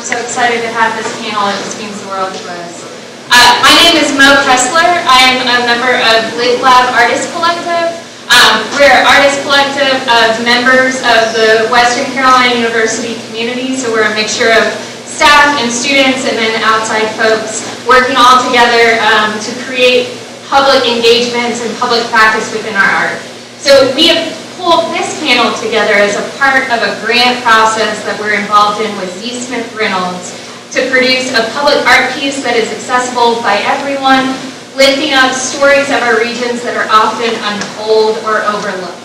We're so excited to have this panel. It just means the world to us. My name is Mo Kessler. I am a member of Livlab Artist Collective. We're an artist collective of members of the Western Carolina University community, so we're a mixture of staff and students and then outside folks working all together to create public engagements and public practice within our art. So we have pulled this panel together as a part of a grant process that we're involved in with Z. Smith Reynolds to produce a public art piece that is accessible by everyone, lifting up stories of our regions that are often untold or overlooked.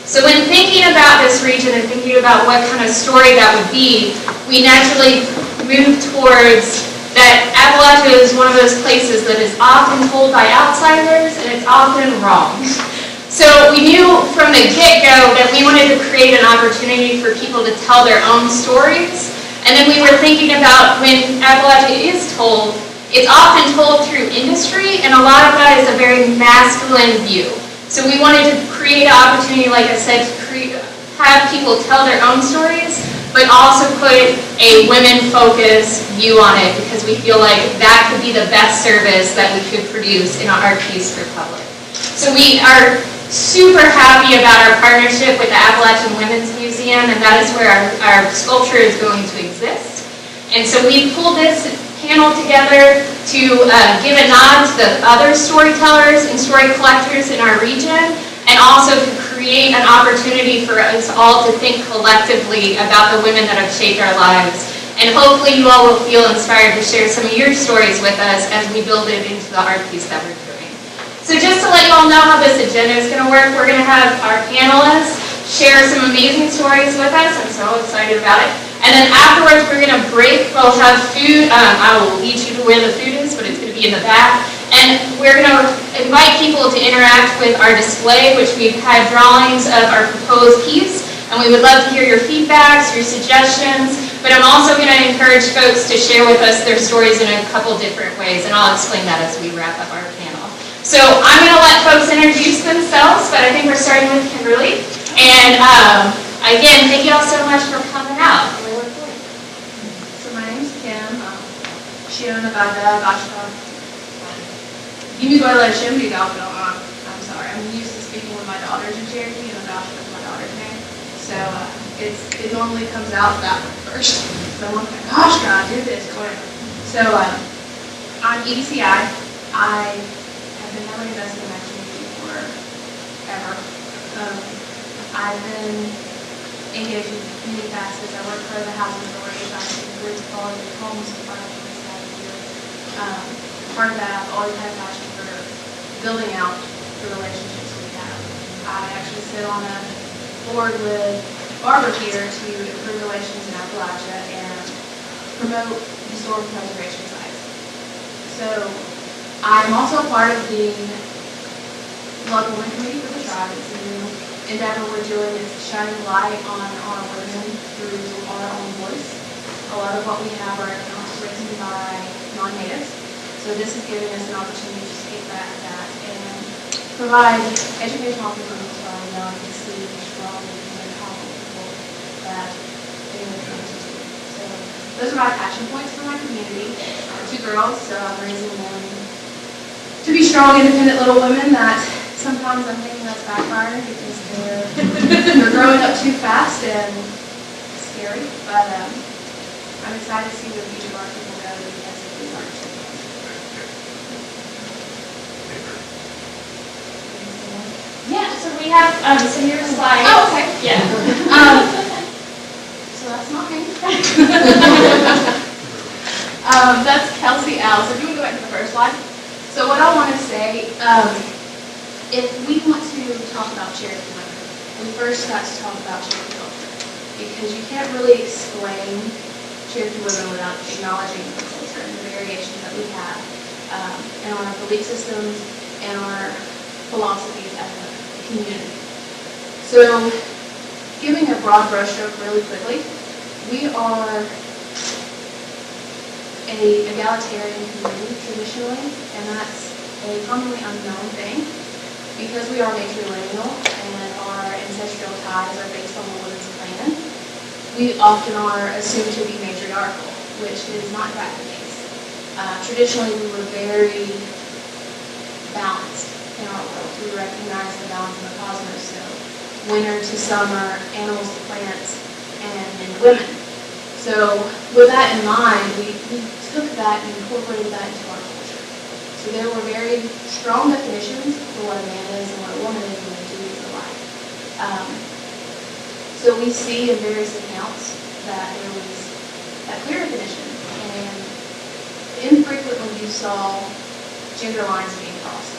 So when thinking about this region and thinking about what kind of story that would be, we naturally move towards that Appalachia is one of those places that is often told by outsiders and it's often wrong. So we knew from the get-go that we wanted to create an opportunity for people to tell their own stories. And then we were thinking about when Appalachia is told, it's often told through industry, and a lot of that is a very masculine view. So we wanted to create an opportunity, like I said, to have people tell their own stories, but also put a women-focused view on it because we feel like that could be the best service that we could produce in an art piece for public. So we are super happy about our partnership with the Appalachian Women's Museum, and that is where our sculpture is going to exist. And so we pulled this panel together to give a nod to the other storytellers and story collectors in our region, and also to create an opportunity for us all to think collectively about the women that have shaped our lives. And hopefully you all will feel inspired to share some of your stories with us as we build it into the art piece that we're doing. So just to let you all know how this agenda is going to work, we're going to have our panelists share some amazing stories with us. I'm so excited about it. And then afterwards, we're going to break. We'll have food. I will lead you to where the food is, but it's going to be in the back. And we're going to invite people to interact with our display, which we've had drawings of our proposed piece. And we would love to hear your feedbacks, your suggestions. But I'm also going to encourage folks to share with us their stories in a couple different ways. And I'll explain that as we wrap up our panel. So I'm going to let folks introduce themselves, but I think we're starting with Kimberly. And again, thank you all so much for coming out. So my name's Kim. I'm sorry. I'm used to speaking with my daughters in Cherokee, and Agashka is my daughter's name. So it normally comes out that one first. So I'm like, gosh, God, do this, whatever. So I'm EDCI. I've been heavily invested in that community forever. I've been engaged in community facets. I work for the housing authority. I include quality of homes for 5 years. Part of that, I've always had a passion for building out the relationships we have. I actually sit on a board with Barbara here to improve relations in Appalachia and promote historic preservation sites. So I'm also part of the Blood Women Committee for the tribe. It's a new endeavor we're doing. It's shining light on our women through our own voice. A lot of what we have are accounts written by non-natives. So this is giving us an opportunity to take back that and provide educational opportunities for our young to see strong and powerful people that they will come to see. So those are my passion points for my community. 2 girls, so I'm raising them to be strong, independent little women that sometimes I'm thinking that's backfiring because they're growing up too fast and scary. But I'm excited to see where the future of our people go because of these art children. Yeah, so we have some of your slides. Oh, okay. Yeah. So that's not me. That's Kelsey L. So if you want to go back to the first slide. So what I want to say, if we want to talk about Cherokee women, we first got to talk about Cherokee culture. Because you can't really explain Cherokee women without acknowledging the culture and the variations that we have in our belief systems and our philosophies as a community. So giving a broad brushstroke really quickly, we are an egalitarian community traditionally, and that's a commonly unknown thing because we are matrilineal and our ancestral ties are based on the women's clan. We often are assumed to be matriarchal, which is not in fact the case. Traditionally, we were very balanced in our world. We recognize the balance in the cosmos, so winter to summer, animals to plants, and men to women. So with that in mind, we took that and incorporated that into our culture. So there were very strong definitions for what a man is and what a woman is and what duties are like. So we see in various accounts that there was that clear definition, and infrequently you saw gender lines being crossed.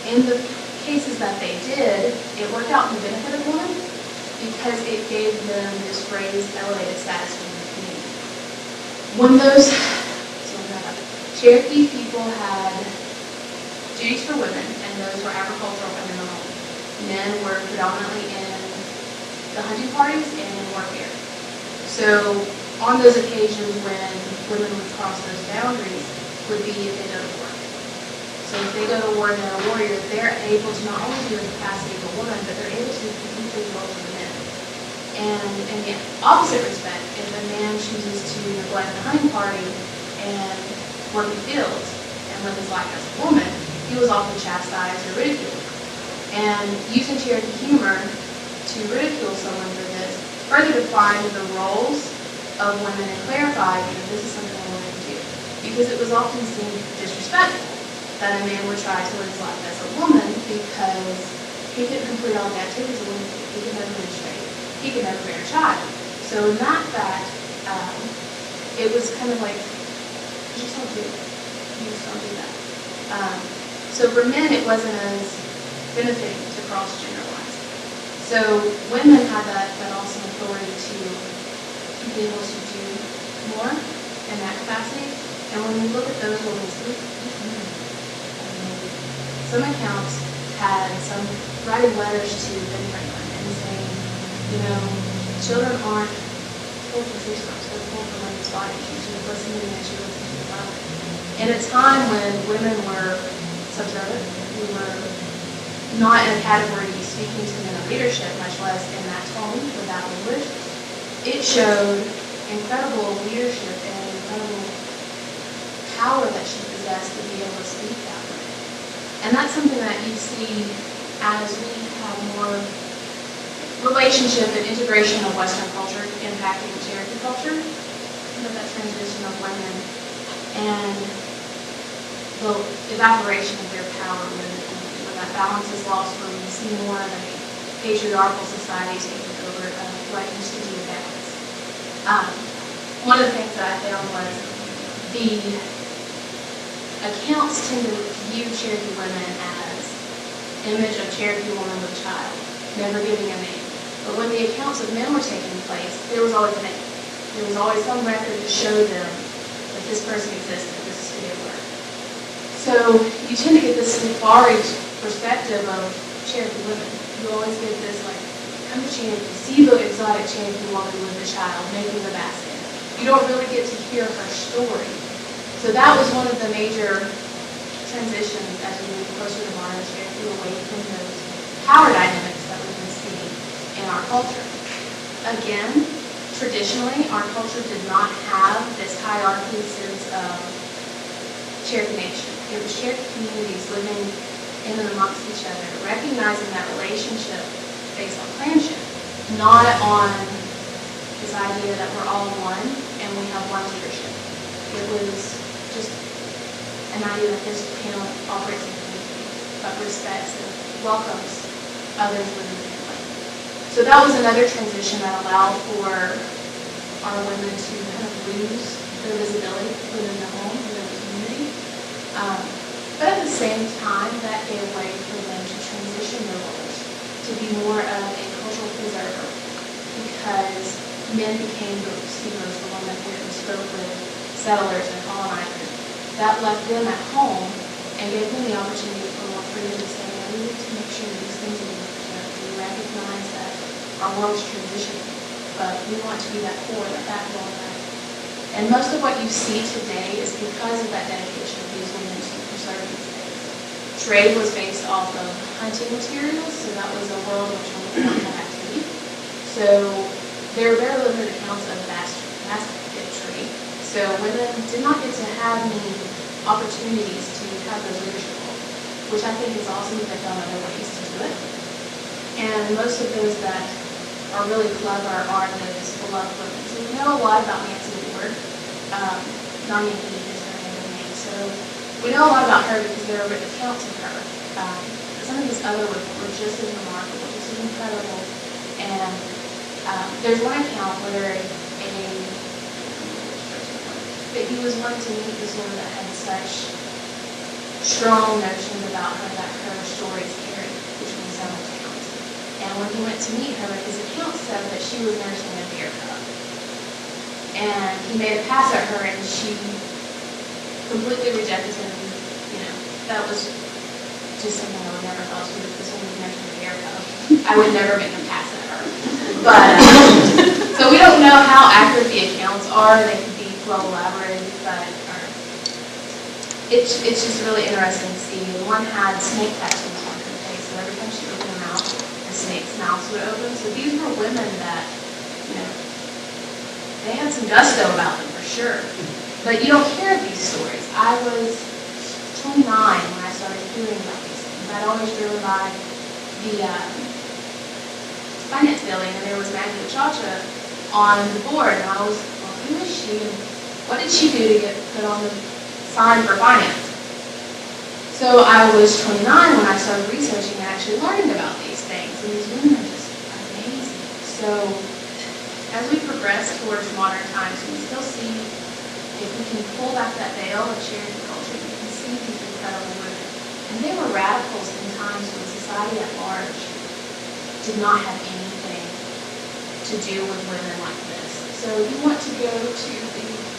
In the cases that they did, it worked out to the benefit of women because it gave them this raised, elevated status within the community. When those Cherokee people had duties for women, and those were agricultural and in the home. Men were predominantly in the hunting parties and in warfare. So on those occasions when women would cross those boundaries would be if they go to war. So if they go to war and they're a warrior, they're able to not only do the capacity of a woman, but they're able to complete the roles of the men. And in the opposite respect, if a man chooses to neglect the hunting party and work in fields and live his life as a woman, he was often chastised or ridiculed. And using Cherokee humor to ridicule someone for this further defined the roles of women and clarified that this is something a woman can do. Because it was often seen disrespectful that a man would try to live his life as a woman because he couldn't complete all the activities a woman could. He could never menstruate. He could never bear a child. So in that fact, it was kind of like, you just don't do it. You just don't do that. So for men, it wasn't as benefiting to cross gender lines. So women had that awesome authority to be able to do more in that capacity. And when we look at those women, some accounts had some writing letters to Ben Franklin and saying, you know, children aren't pulled from food source, they're pulled from women's bodies. You should listen to me and you should listen to your mother. In a time when women were subservient, we were not in a category to be speaking to men of leadership, much less in that tone, with that language, it showed incredible leadership and incredible power that she possessed to be able to speak that way. And that's something that you see as we have more relationship and integration of Western culture impacting Cherokee culture, that transition of women and the evaporation of their power when that balance is lost, when we see more of a patriarchal society taking over what used to be a balance. One of the things that I found was the accounts tend to view Cherokee women as image of Cherokee woman with child, never giving a name. But when the accounts of men were taking place, there was always a name. There was always some record to show them that this person existed, this is who they were. So you tend to get this safari perspective of Cherokee women. You always get this like, come to Cherokee, see the exotic Cherokee woman with the child, making the basket. You don't really get to hear her story. So that was one of the major transitions as we move closer to modern Cherokee, away from those power dynamics that we've been seeing in our culture. Again, traditionally, our culture did not have this hierarchy sense of Cherokee nation. It was Cherokee communities living in and amongst each other, recognizing that relationship based on clanship, not on this idea that we're all one and we have one leadership. It was just an idea that this panel operates in community, but respects and welcomes others within the family. So that was another transition that allowed for our women to kind of lose their visibility within the home, within the community. But at the same time, that gave way for them to transition their roles to be more of a cultural preserver, because men became the receivers, the one that went and spoke with settlers and colonizers. That left them at home and gave them the opportunity for more freedom to say, we need to make sure these things are being preserved. We recognize that our world's transitioning, but we want to be that core, that backbone of that. And most of what you see today is because of that dedication of these women to preserve these things. Trade was based off of hunting materials, so that was a world in which women had activity. So there are very limited accounts of mass trade. So women did not get to have many opportunities to have those leadership roles, which I think is awesome that they've found other ways to do it. And most of those that are really clever are those beloved women. So we know a lot about Nancy Ward. Nadia Heath is her name. So we know a lot about her because there are written accounts of her. Some of these other women were just as remarkable, just as incredible. And there's one account where that he was one to meet this woman that had such strong notions about her that her stories carried between several towns. And when he went to meet her, his account said that she was nursing a bear cub. And he made a pass at her, and she completely rejected him. You know, that was just something I would never thought to do. This woman was nursing a bear cub. I would never make a pass at her. But so we don't know how accurate the accounts are. They could be well elaborated, but it's just really interesting to see. One had snake tattoos on her face, so every time she opened her mouth, the snake's mouths would open. So these were women that, you know, they had some gusto about them for sure. But you don't hear these stories. I was 29 when I started hearing about these things. I'd always driven by the finance building, and there was Maggie Chacha on the board, and I was, well, who is she, and what did she do to get put on the sign for finance? So I was 29 when I started researching and actually learning about these things, and these women are just amazing. So as we progress towards modern times, we still see, if we can pull back that veil of Cherokee culture, we can see these incredible women. And they were radicals in times when society at large did not have anything to do with women like this. So you want to go to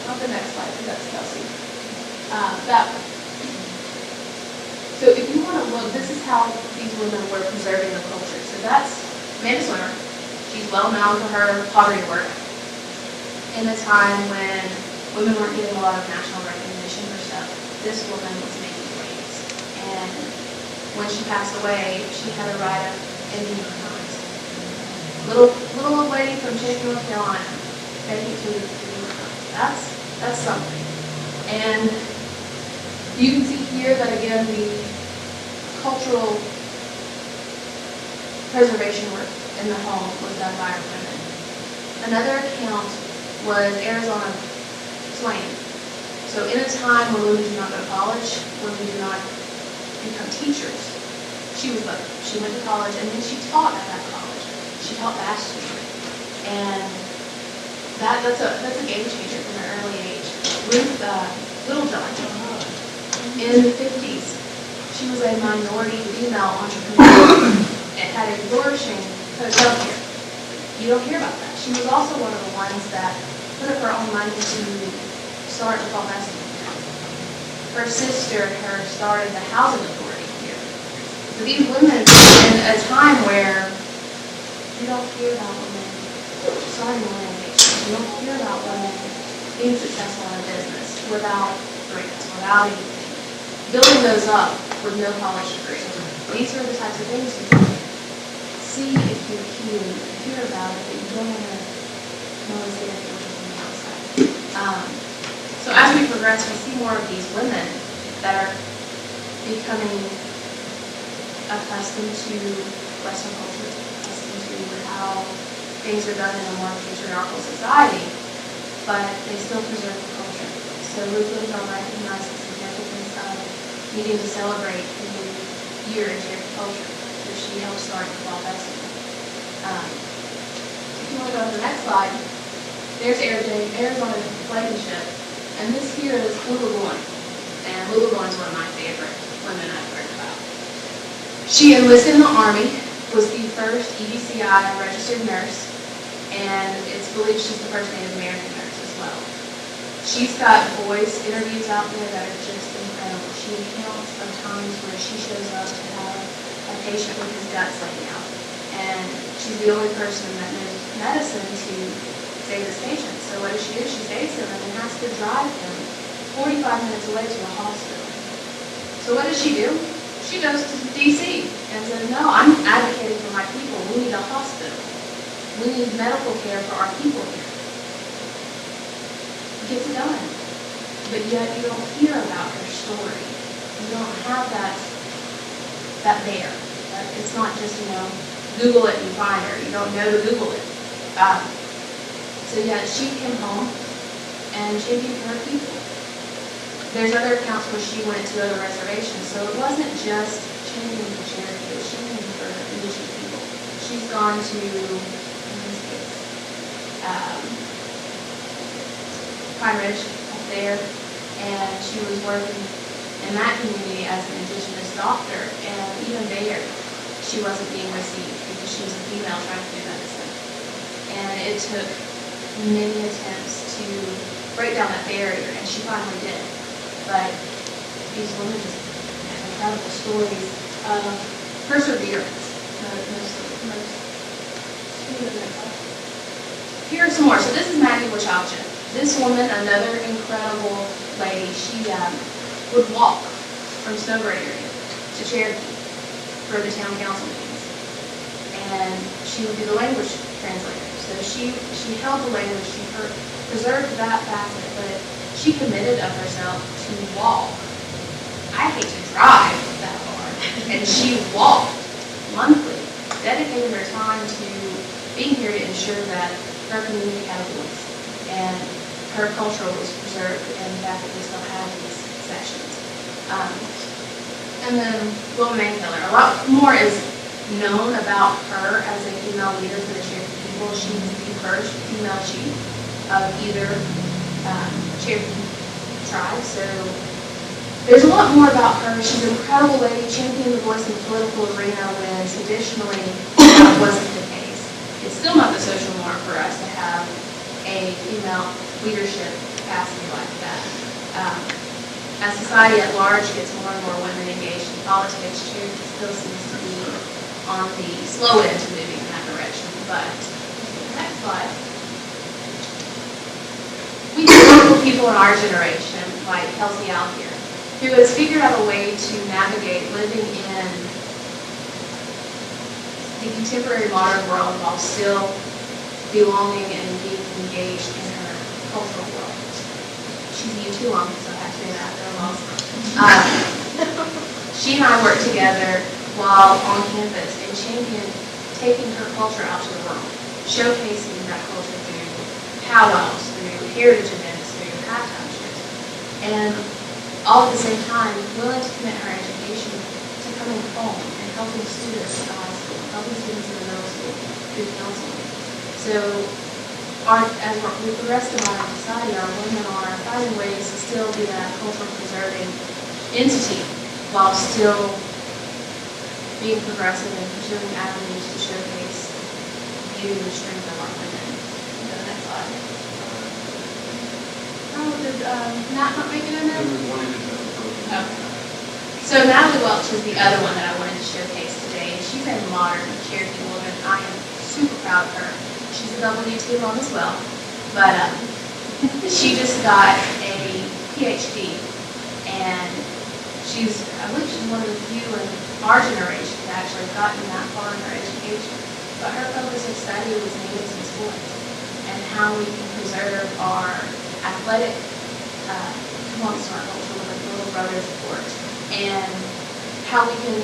not the next slide, because that's Kelsey. That one. So if you want to look, this is how these women were preserving the culture. So that's Amanda Swimmer. She's well known for her pottery work in a time when women weren't getting a lot of national recognition for stuff. This woman was making waves. And when she passed away, she had a write-up in the New York Times. Little old lady from Cherokee, North Carolina, making it to the New York Times. That's something. And you can see here that again the cultural preservation work in the home was done by our women. Another account was Arizona Swain. So in a time when women do not go to college, women do not become teachers, she was both. She went to college and then she taught at that college. She taught bachelor's. And that's a game changer from an early age. Ruth Littlejohn, in the 50s, she was a minority female entrepreneur and had a flourishing hotel here. You don't hear about that. She was also one of the ones that put up her own money to start the fall festival. Her sister started the housing authority here. So these women, in a time where you don't hear about women starting organizations, you don't hear about women being successful in a business without grants, without anything, building those up with no college degree. These are the types of things you can see if you hear about it, but you don't want to know it's there from the outside. So as we progress, we see more of these women that are becoming accustomed to Western culture, accustomed to how things are done in a more patriarchal society, but they still preserve the culture. So Ruth Littlejohn recognized the significance of needing to celebrate the new year in Cherokee culture. So she helped start the fall festival. If you want to go to the next slide, there's Eyre's on a flagship, and this here is Lulu Goin. And Lulu Goin is one of my favorite women I've heard about. She enlisted in the Army, was the first EBCI registered nurse, and it's believed she's the first Native American nurse as well. She's got voice interviews out there that are just incredible. She recounts of times where she shows up to have a patient with his guts laying out, and she's the only person that knows medicine to save this patient. So what does? She saves him and then has to drive him 45 minutes away to a hospital. So what does she do? She goes to D.C. and says, no, I'm advocating for my people. We need a hospital. We need medical care for our people here. gets it done. But yet you don't hear about her story. You don't have that there. It's not just, Google it and find her. You don't know to Google it. So yeah, she came home and championed her people. There's other accounts where she went to other reservations, so it wasn't just championing for Cherokee, it was championing for indigenous people. She's gone to, in this case, Pine Ridge up there, and she was working in that community as an indigenous doctor, and even there, she wasn't being received because she was a female trying to do medicine. And it took many attempts to break down that barrier, and she finally did. But these women just have incredible stories of perseverance. Here are some more. So this is Maggie Wachowcha. This woman, another incredible lady, she would walk from Snowbird area to Cherokee for the town council meetings. And she would be the language translator. So she held the language, she preserved that facet, but she committed of herself to walk. I hate to drive that far. And she walked monthly, dedicated her time to being here to ensure that her community had a voice. And her culture was preserved, and the fact that we still have these sections. And then Wilma Mankiller. A lot more is known about her as a female leader for the Cherokee people. She was the first female chief of either Cherokee tribe. So there's a lot more about her. She's an incredible lady, championing the voice in the political arena when traditionally that wasn't the case. It's still not the social norm for us to have a female leadership capacity like that. As society at large gets more and more women engaged in politics, Cherokee still seems to be on the slow end to moving in that direction. But next slide. We have wonderful people in our generation, like Kelsey out here, who has figured out a way to navigate living in the contemporary modern world while still belonging and being engaged in her cultural world. She's a U2 alum, so I have to say that. She and I worked together while on campus and championed taking her culture out to the world, showcasing that culture through powwows, through heritage events, through halftime shows, and all at the same time willing to commit her education to coming home and helping students in high school, helping students in the middle school through counseling. So with the rest of our society, our women are finding ways to still be that cultural preserving entity while still being progressive and pursuing avenues to showcase the beauty and strength of our women. Go to the next slide. Oh, did Nat not make it in there? Okay. So Natalie Welch is the other one that I wanted to showcase today. She's a modern Cherokee woman. I am super proud of her. She's a W2 mom as well, but she just got a PhD, and I believe she's one of the few in our generation that actually gotten that far in her education. But her focus of study was natives and sports, and how we can preserve our athletic components to our culture with the Little Brother sport, and how we can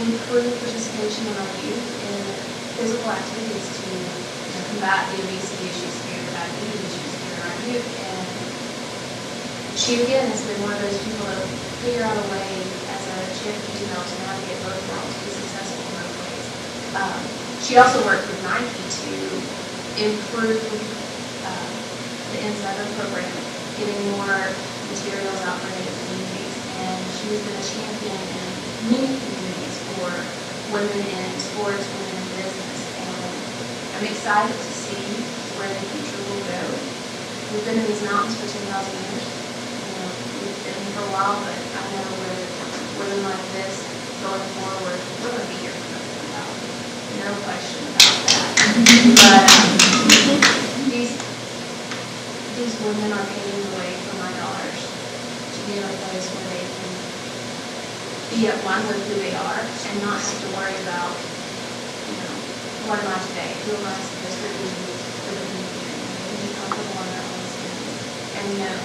improve participation in our youth in physical activities to combat the obesity issues here, the diabetes issues here in our youth. And she, again, has been one of those people that figure out a way as a Cherokee female to navigate both worlds, to be successful in both ways. She also worked with Nike to improve the N7 program, getting more materials out for Native communities. And she's been a champion in many communities for women in sports, women in business. I'm excited to see where the future will go. We've been in these mountains for 10,000 years. We've been here for a while, but I know with women like this going forward, we're going to be here for another 10,000. No question about that. But these women are paving the way for my daughters to be in a place where they can be at one with who they are and not have to worry about, what am I today? Who am I supposed to be for the community? And be comfortable in their own skin. And we know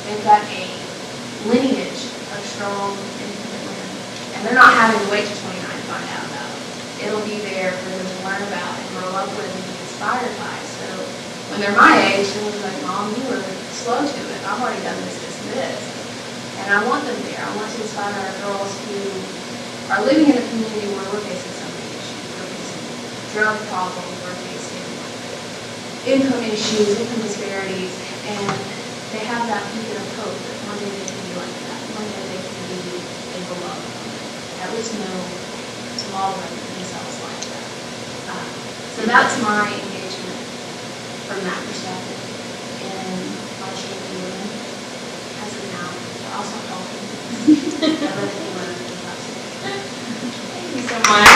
they've got a lineage of strong, independent women. And they're not having to wait till 29 to find out about it. It'll be there for them to learn about and grow up with and be inspired by. So when they're my age, they'll be like, Mom, you were slow to it. I've already done this, this, and this. And I want them there. I want to inspire our girls who are living in a community where we're facing so many issues. We're facing drug problems, we're facing income issues, income disparities, and they have that beacon of hope that one day they can be like that. One day they can be a beloved. At least know to model themselves like that. So that's my engagement from that perspective. And my Cherokee women has it now. Also helping. Thank you so much.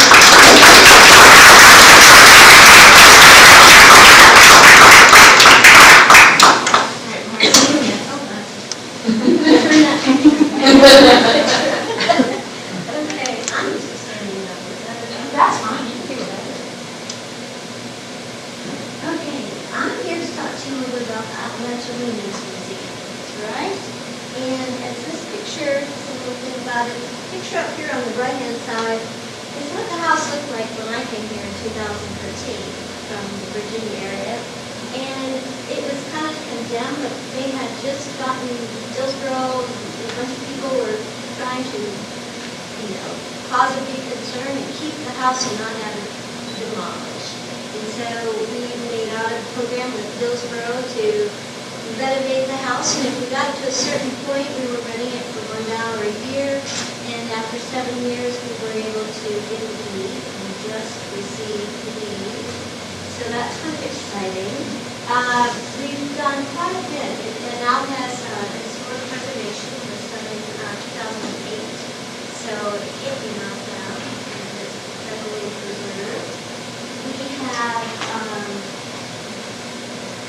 Appalachian Women's Museum, right? And as this picture, simple thing about it, the picture up here on the right-hand side is what the house looked like when I came here in 2013 from the Virginia area. And it was kind of condemned, but they had just gotten Dillsboro, a bunch of people were trying to, cause a big concern and keep the house and not have it demolished. And so we made out a program with Dillsboro to renovate the house, and if we got to a certain point, we were renting it for $1 a year, and after 7 years, we were able to get a deed, and just received the deed. So that's kind of exciting. We've done quite a bit. It now has historic preservation. It was done in 2008, so it can't be knocked down, and it's heavily preserved. We have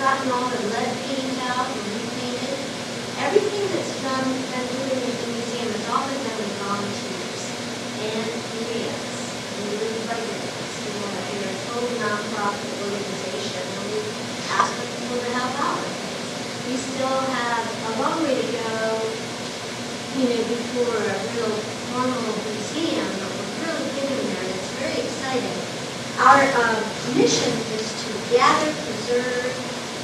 gotten all the lead paint out and repainted. Everything that's been doing in the museum has all been done with volunteers and grants and really grants. We're a total nonprofit organization, and we ask people to help out with things. We still have a long way to go, before a real formal museum, but we're really getting there, and it's very exciting. Our mission is to gather, preserve,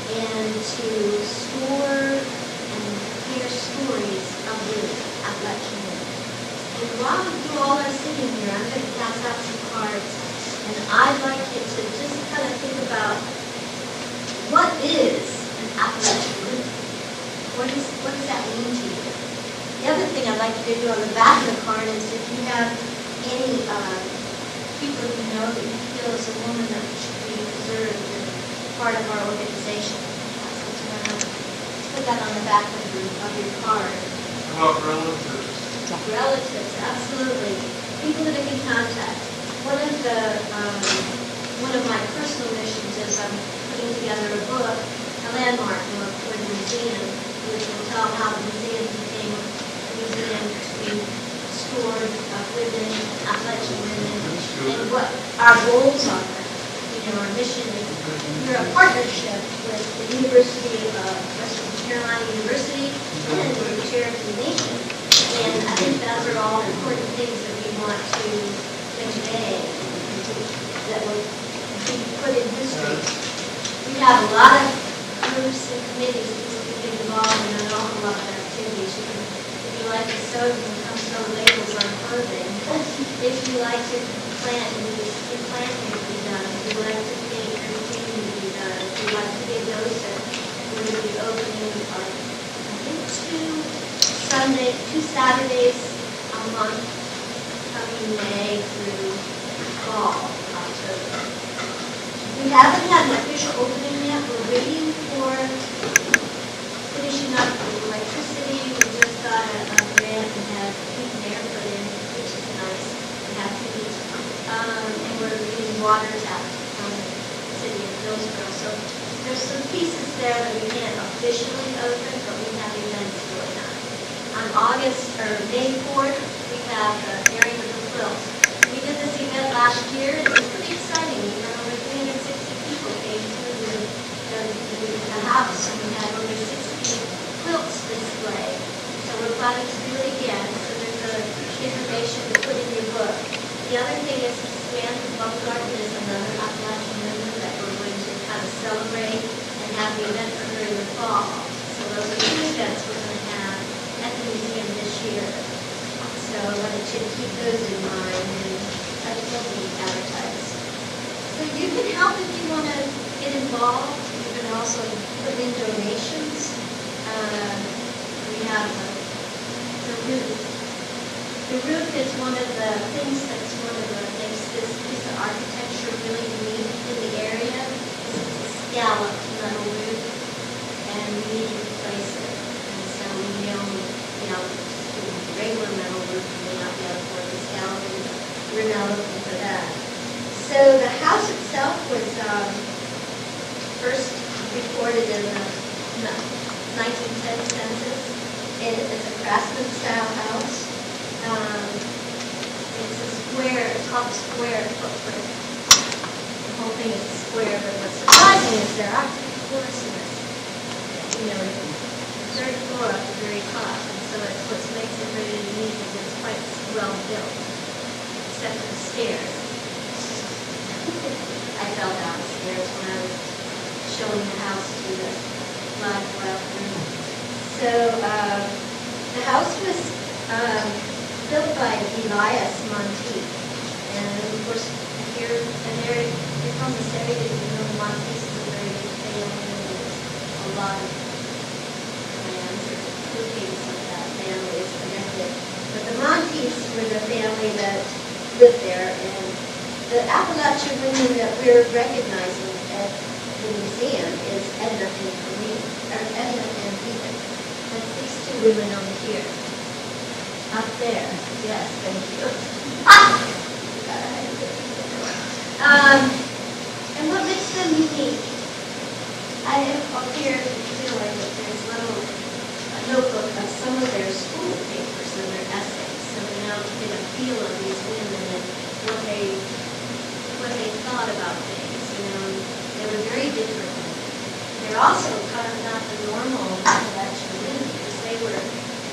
and to store and hear stories of the Appalachian women. And while you all are sitting here, I'm going to pass out some cards, and I'd like you to just kind of think about what is an Appalachian woman? What does that mean to you? The other thing I'd like you to do on the back of the card is if you have any people you know that you feel is a woman that should be preserved and part of our organization. Let's put that on the back of your card. How about relatives? Relatives, absolutely. People that I can contact. One of my personal missions is I'm putting together a book, a landmark book for the museum, which will tell how the museum became a museum to be stored of women, Appalachian women, and what our goals are. Our mission is we're a partnership with the University of Western Carolina University and the Cherokee Nation. And I think those are all important things that we want to convey that will be put in history. We have a lot of groups and committees that we get involved in an awful lot of activities. If you like to sew, you can come sew labels on clothing. If you like to plant, planting to be done. If you like to paint, painting to be done. If you like to get those, we're going to be opening I think two Saturdays a month coming May through fall, October. We haven't had an official opening yet. We're waiting for finishing up the electricity. We just got a grant and had heat and air put in, which is nice. We have heat. And we're using water taps from the city of Hillsborough. So there's some pieces there that we can't officially open, but we have events going on. On May 4th, we have the airing of the quilts. We did this event last year, and it was pretty exciting. We had over 360 people came to the house, and we had over 60 quilts display. So we're planning to do it again, so there's information to put in your book. The other thing is Swan Baumgarten is another Appalachian woman that we're going to kind of celebrate and have the event for her in the fall. So those are two events we're going to have at the museum this year. So I wanted you to keep those in mind, and I think they'll be advertised. So you can help if you want to get involved. You can also put in donations. We have the roof. The roof is one of the things that's one of the makes this piece of architecture really unique in the area. It's a scalloped metal roof, and we need to replace it. And so we may only be able to just do a regular metal roof, we may not be able to afford the scalloping. We're now looking for that. So the house itself was first recorded in the 1910 census. It is a craftsman-style house. It's a square, it's called a square footprint. The whole thing is a square, but what's surprising is there are three floors to this. You know, the third floor up the very top, and so it's what makes it really unique is it's quite well built, except for the stairs. I fell down the stairs when I was showing the house to the live welcome. So the house was built by Elias Monteith, and of course here and there, you're from this area, you know the Monteiths is a very big family, and there's a lot of clans or groupings of that family is connected. But the Monteiths were the family that lived there, and the Appalachian women that we're recognizing at the museum is Edna and Edith. That's these two women over here. Up there. Yes, thank you. And what makes them unique? I have up here, feeling that there's a notebook of some of their school papers and their essays. So we now get a feel of these women and what they thought about things. You know, they were very different women. They're also kind of not the normal Appalachian women because they were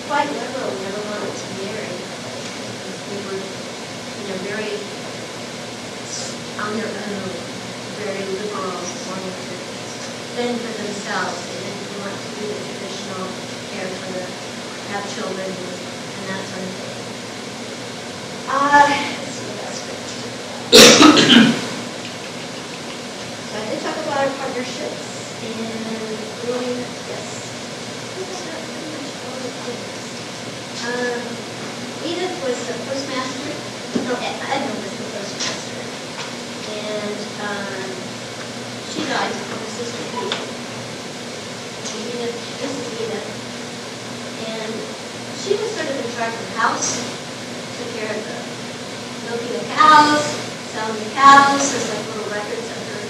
quite liberal, never wanted to marry. They were, you know, very on their own, very liberal, wanting to fend for themselves. They didn't want to do the traditional care for have children and that sort of thing. Let's see what else. So I did talk about our partnerships and growing, yes. Edith was the postmaster. No, Edna was the postmaster. And she died from her sister Edith. Edith, this is Edith. And she was sort of in charge of the house. Took care of the milking the cows, selling the cows. There's like little records of her,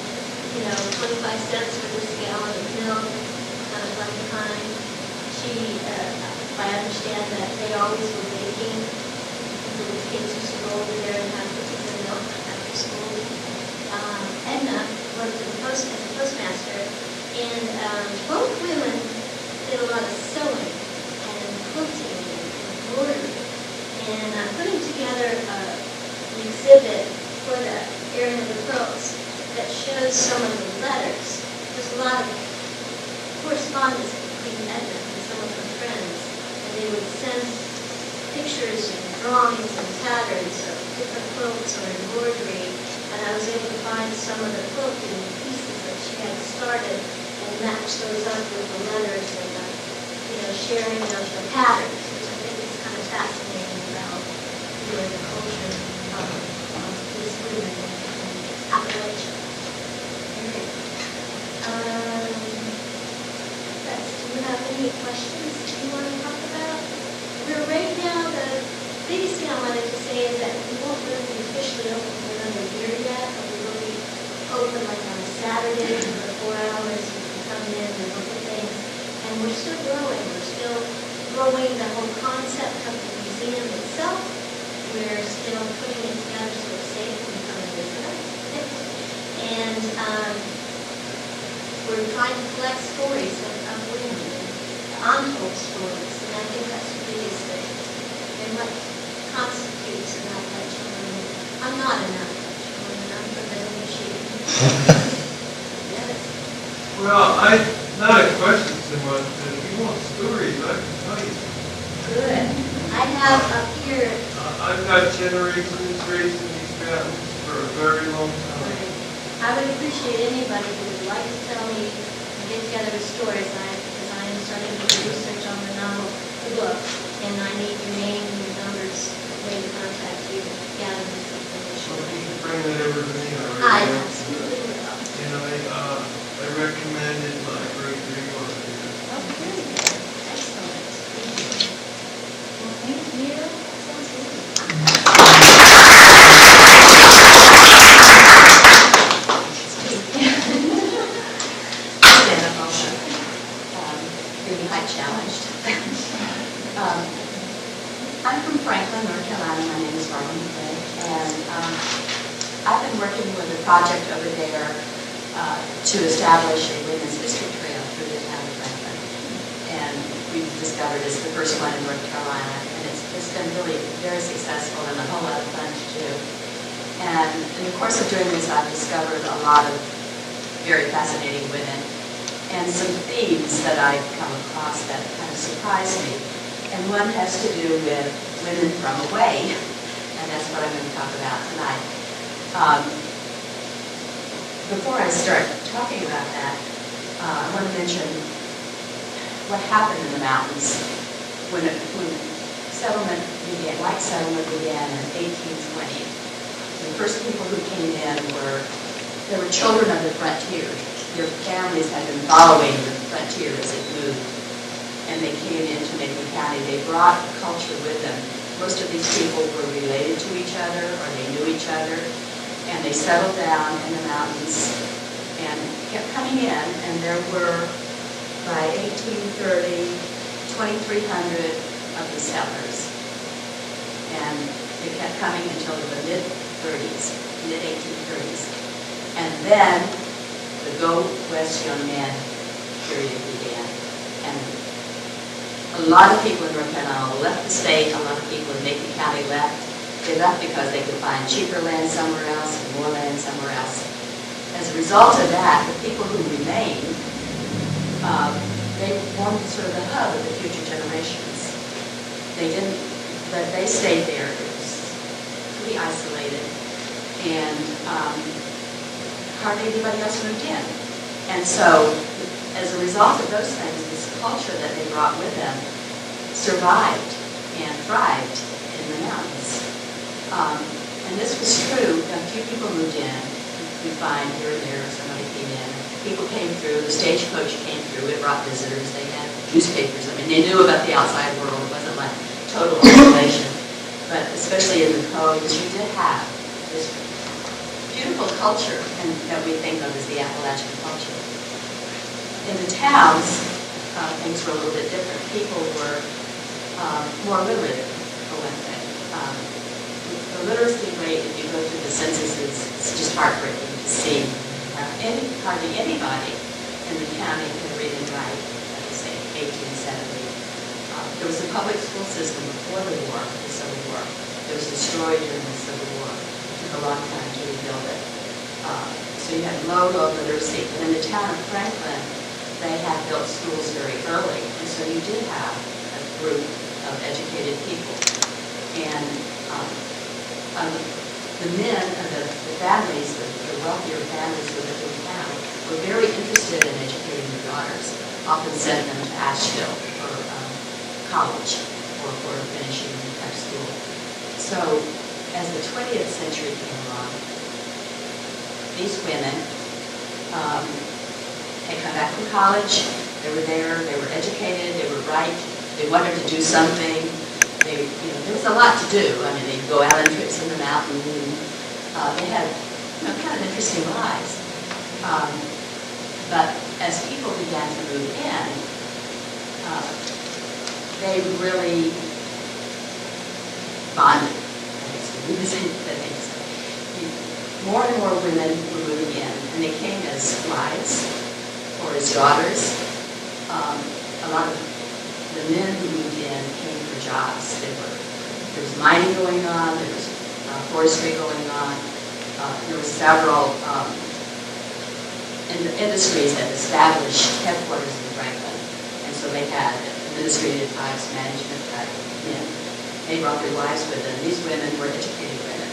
you know, 25 cents for this gallon of milk, kind of left behind. She, I understand that they always were baking. The kids used to go over there and have cookies and milk after school. Edna worked as a postmaster, and both women did a lot of sewing and quilting and embroidery. And putting together an exhibit for the Eyre of the Quilts that shows some of the letters. There's a lot of correspondence between Edna and some of her friends, and they would send pictures and drawings and patterns of different quilts or embroidery, and I was able to find some of the quilting pieces that she had started and match those up with the letters and the, you know, sharing of the patterns, which I think is kind of fascinating about, you know, the culture of these women in Appalachia. Do you have any questions you want to talk about? We're right now, the biggest thing I wanted to say is that we won't really be officially open for another year yet, but we will be open like on a Saturday for 4 hours. You can come in and look at things. And we're still growing. We're still growing the whole concept of the museum itself. We're still putting it together so it's safe when you come and visit us. And we're trying to collect stories of women. untold stories, and I think that's the biggest thing. And what constitutes an Appalachian woman. I'm not an Appalachian woman, I'm from the Michigan. Yes. Well, not a question so much, but if you want stories, I can tell you. Good. I have up here. I've got generations raised in these mountains for a very long time. I would appreciate anybody who would like to tell me and get together with stories, because I am starting to do research on the novel, the book, and I need your name and your numbers, way to contact you, gather this Well, information. you can bring that over to me. I absolutely will. And I recommended my great-grandmother. Okay, excellent. Thank you. Well, thank you. That sounds good. Being height challenged. I'm from Franklin, North Carolina. My name is Marjorie, and I've been working with a project over there to establish a women's history trail through the town of Franklin. And we've discovered it's the first one in North Carolina, and it's been really very successful and a whole lot of fun to do. And in the course of doing this, I've discovered a lot of very fascinating women and some themes that I've come across that kind of surprised me. And one has to do with women from away, and that's what I'm going to talk about tonight. Before I start talking about that, I want to mention what happened in the mountains when settlement began, white settlement began in 1820. The first people who came in were children of the frontier. Their families had been following the frontier as it moved, and they came into Macon County. They brought a culture with them. Most of these people were related to each other, or they knew each other, and they settled down in the mountains and kept coming in, and there were, by 1830, 2,300 of the settlers. And they kept coming until the mid-1830s. And then the Go West Young Men period began. And a lot of people in North Carolina left the state. A lot of people in Macon County left. They left because they could find cheaper land somewhere else and more land somewhere else. As a result of that, the people who remained, they formed sort of the hub of the future generations. They didn't, but they stayed there. It was pretty isolated, and hardly anybody else moved in. And so, as a result of those things, this culture that they brought with them survived and thrived in the mountains. And this was true. A few people moved in. We find here and there somebody came in. People came through. The stagecoach came through. It brought visitors. They had newspapers. I mean, they knew about the outside world. It wasn't like total isolation. But especially in the coast, you did have this beautiful culture and that we think of as the Appalachian culture. In the towns, things were a little bit different. People were more literate, for one thing. The literacy rate, if you go through the censuses, it's just heartbreaking to see hardly anybody in the county could read and write, let's say, 1870. There was a public school system before the war, the Civil War. It was destroyed during the Civil War. It took a long time to rebuild it. So you had low literacy. But in the town of Franklin, they had built schools very early, and so you did have a group of educated people. And the men of the families, the wealthier families who lived in town, were very interested in educating their daughters, often sent them to Asheville for college or for finishing high school. So as the 20th century came along, these women had come back from college. They were there, they were educated, they were bright, they wanted to do something. There was a lot to do. I mean, they'd go out on trips in the mountains. They had kind of interesting lives. But as people began to move in, they really bonded. More and more women were moving in, and they came as wives or as daughters. A lot of the men who moved in came for jobs. There was mining going on, there was forestry going on, there were several industries that established headquarters in Franklin, and so they had administrative types, management type men. They brought their wives with them. These women were educated women,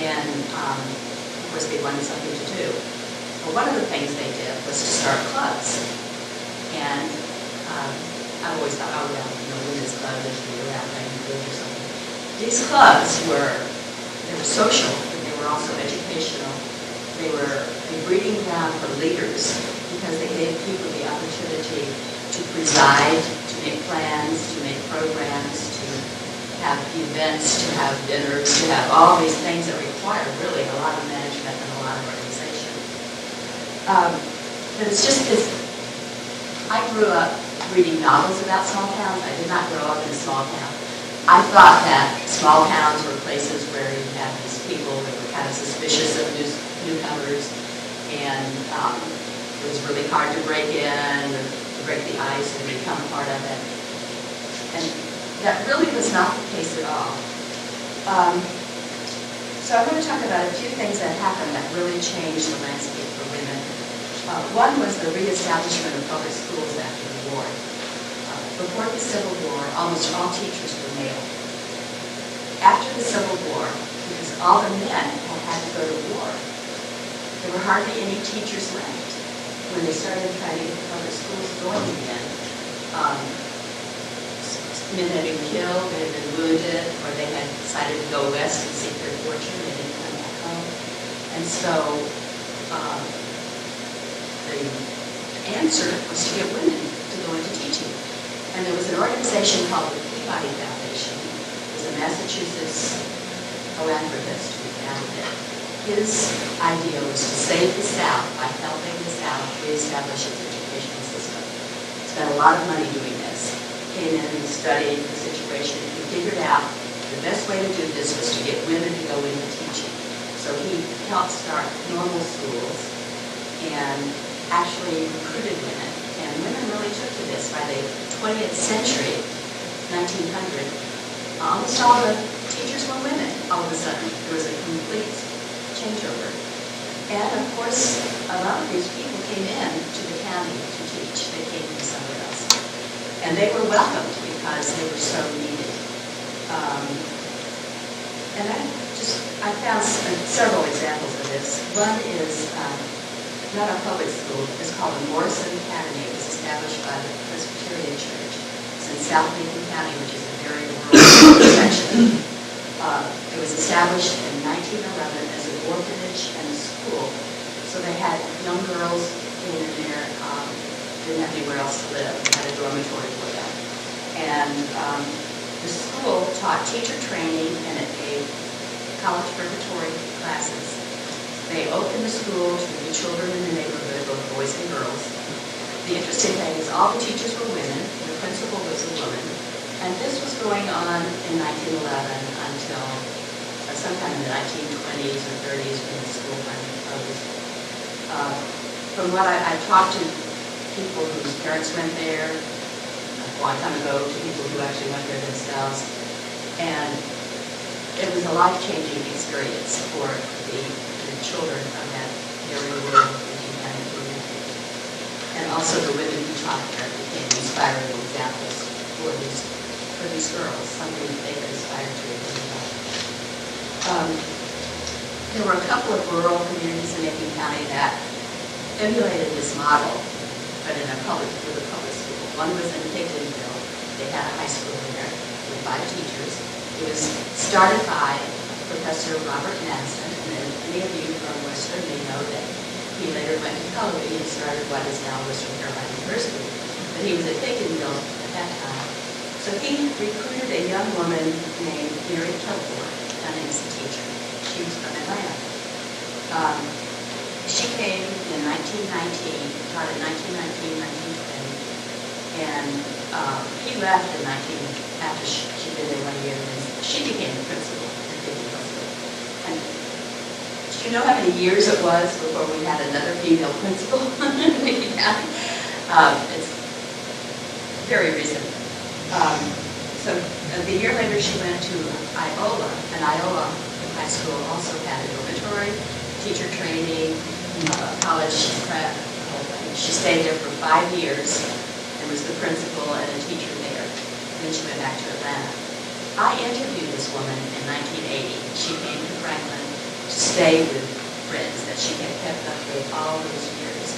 and of course they wanted something to do. Well, one of the things they did was to start clubs, and I always thought, oh well, women's club, they should be around playing good or something. These clubs were social, but they were also educational. They were a breeding ground for leaders because they gave people the opportunity to preside, to make plans, to make programs, to have events, to have dinners, to have all these things that require really a lot of management and a lot of organization. But it's just because I grew up reading novels about small towns. I did not grow up in a small town. I thought that small towns were places where you had these people that were kind of suspicious of newcomers, and it was really hard to break in, or to break the ice and become part of it. And that really was not the case at all. So I'm going to talk about a few things that happened that really changed the landscape for women. One was the reestablishment of public schools after the war. Before the Civil War, almost all teachers were male. After the Civil War, because all the men had to go to war, there were hardly any teachers left. When they started trying to get public schools going again, men had been killed, they had been wounded, or they had decided to go west and seek their fortune. They didn't come back home. And so the answer was to get women to go into teaching. And there was an organization called the Peabody Foundation. It was a Massachusetts philanthropist who founded it. His idea was to save the South by helping the South reestablish its educational system. Spent a lot of money doing this. Came in and studied the situation. He figured out the best way to do this was to get women to go into teaching. So he helped start normal schools and actually recruited women. And women really took to this. By the 20th century, 1900, almost all the teachers were women. All of a sudden, there was a complete changeover. And of course, a lot of these people came in to the county to teach. They came from somewhere else. And they were welcomed because they were so needed. And I found several examples of this. One is not a public school. It's called the Morrison Academy. It was established by the Presbyterian Church. It's in South Lincoln County, which is a very rural section. It was established in 1911 as an orphanage and a school. So they had young girls came in there, didn't have anywhere else to live. They had a dormitory for them. And the school taught teacher training and it gave college preparatory classes. They opened the school to the children in the neighborhood, both boys and girls. The interesting thing is all the teachers were women. The principal was a woman. And this was going on in 1911 until sometime in the 1920s or 30s when the school finally closed. From what I talked to people whose parents went there a long time ago, to people who actually went there themselves, and it was a life-changing experience for the children of that very rural community. And also the women who taught there became inspiring examples for these girls, something that they could aspire to as well. There were a couple of rural communities in Lincoln County that emulated this model, but with a public school. One was in Higdonville. They had a high school there with 5 teachers. It was started by Professor Robert Madison, and many of you from Western may know that he later went to college and started what is now Western Carolina University. But he was at Higdonville at that time. So he recruited a young woman named Mary Kilgore to come in as a teacher. She was from Atlanta. She came in 1919, taught in 1919, 1920, and he left in after she'd been there 1 year, and she became the principal at Higdonville School. And do you know how many years it was before we had another female principal in Lincoln County? It's very recent. So the year later, she went to Iola, and Iola High School also had a dormitory, teacher training, college prep, the whole thing. She stayed there for 5 years and was the principal and a teacher there. And then she went back to Atlanta. I interviewed this woman in 1980. She came to Franklin to stay with friends that she had kept up with all those years.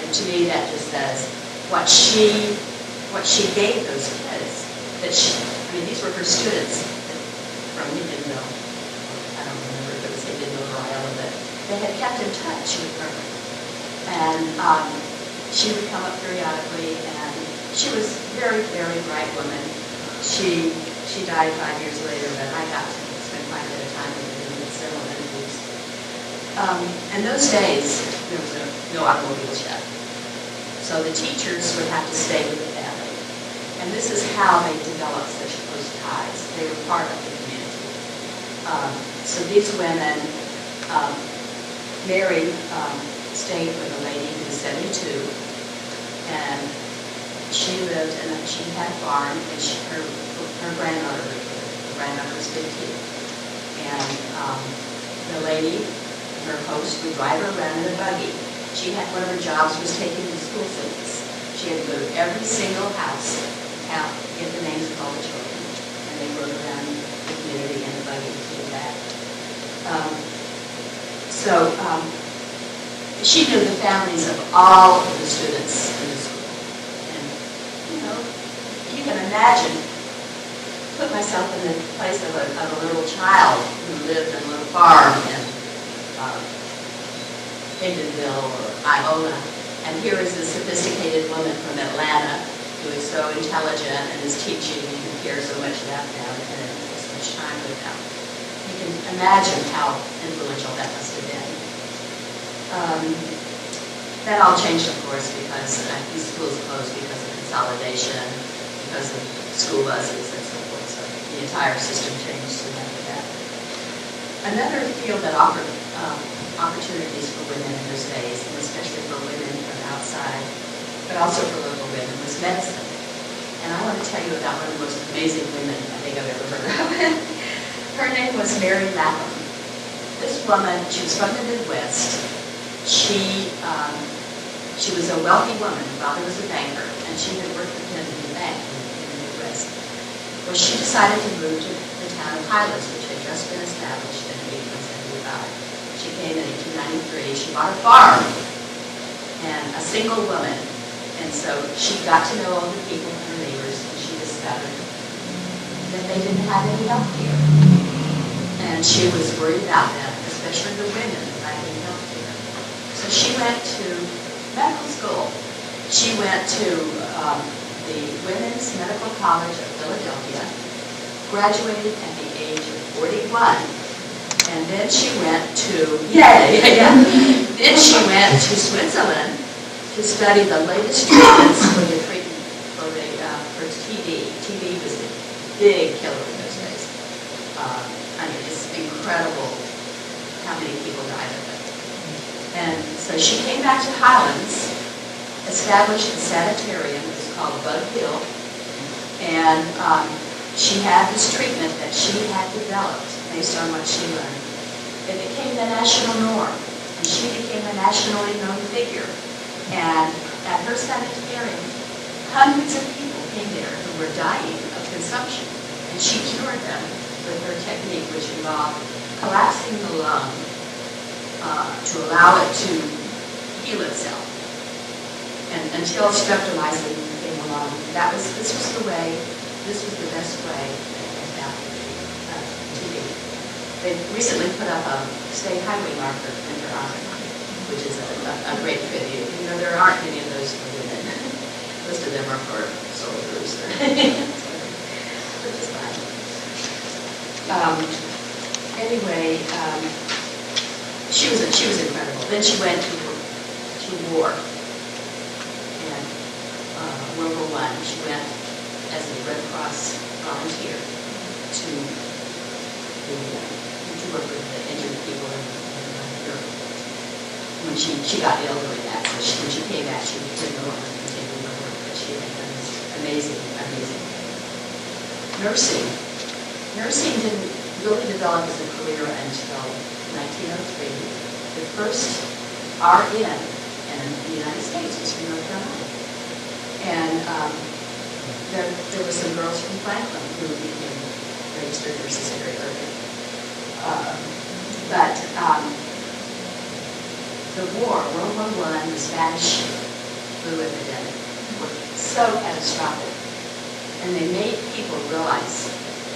And to me, that just says what she gave those kids. These were her students from Higginville. I don't remember if it was Higginville or Iowa, but they had kept in touch with her. And she would come up periodically, and she was a very, very bright woman. She died 5 years later, but I got to spend quite a bit of time with her in several interviews. In those days, there was no automobiles yet. So the teachers would have to stay with the family. And this is how they developed such close ties. They were part of the community. So these women, Mary stayed with a lady who was 72, and she lived and she had a farm, and her grandmother lived with her. The grandmother was 50. And the lady, her host, would drive her around in a buggy. She had, one of her jobs was taking the school census. She had to go to every single house, count, get the names of all the children, and they rode around the community in a buggy to do that. She knew the families of all of the students in the school. And, you can imagine, put myself in the place of a little child who lived in a little farm in Higginville or Iola, and here is a sophisticated woman from Atlanta who is so intelligent and is teaching and cares so much about them and has so much time with them. You can imagine how influential that must have been. That all changed, of course, because these schools closed because of consolidation, because of school buses and so forth. So the entire system changed soon after that. Another field that offered opportunities for women in those days, and especially for women from outside, but also for local women, was medicine. And I want to tell you about one of the most amazing women I think I've ever heard of. Her name was Mary Lapham. This woman, she was from the Midwest. She was a wealthy woman. Her father was a banker, and she had worked with him in the bank in the Midwest. Well, she decided to move to the town of Highlands, which had just been established in 1875. She came in 1893. She bought a farm, and a single woman. And so she got to know all the people, her neighbors, and she discovered that they didn't have any health care. And she was worried about them, especially the women lacking health care. So she went to medical school. She went to the Women's Medical College of Philadelphia, graduated at the age of 41, and then she went to, then she went to Switzerland to study the latest treatments for the treatment for TB. TB was a big killer in those days. It's incredible how many people died of it. And so she came back to Highlands, established a sanitarium. It was called Bug Hill, and she had this treatment that she had developed based on what she learned. It became the national norm, and she became a nationally known figure. And at her sanitarium, hundreds of people came there who were dying of consumption, and she cured them with her technique, which involved collapsing the lung to allow it to heal itself. And until streptomycin came along, this was the best way they found to be. They recently put up a state highway marker in her honor, which is a great tribute. There aren't many of those for women. Most of them are for soldiers, which is fine. Anyway, she was incredible. Then she went to war. And World War I, she went as a Red Cross volunteer to work with the injured people in Europe. When she got ill doing that, so when she came back, she didn't no longer continue the work that she had done. It was amazing, amazing. nursing. Nursing didn't really develop as a career until 1903. The first RN in the United States was from North Carolina. And there were some girls from Franklin who became registered nurses very early. But the war, World War I, the Spanish flu epidemic, were so catastrophic. And they made people realize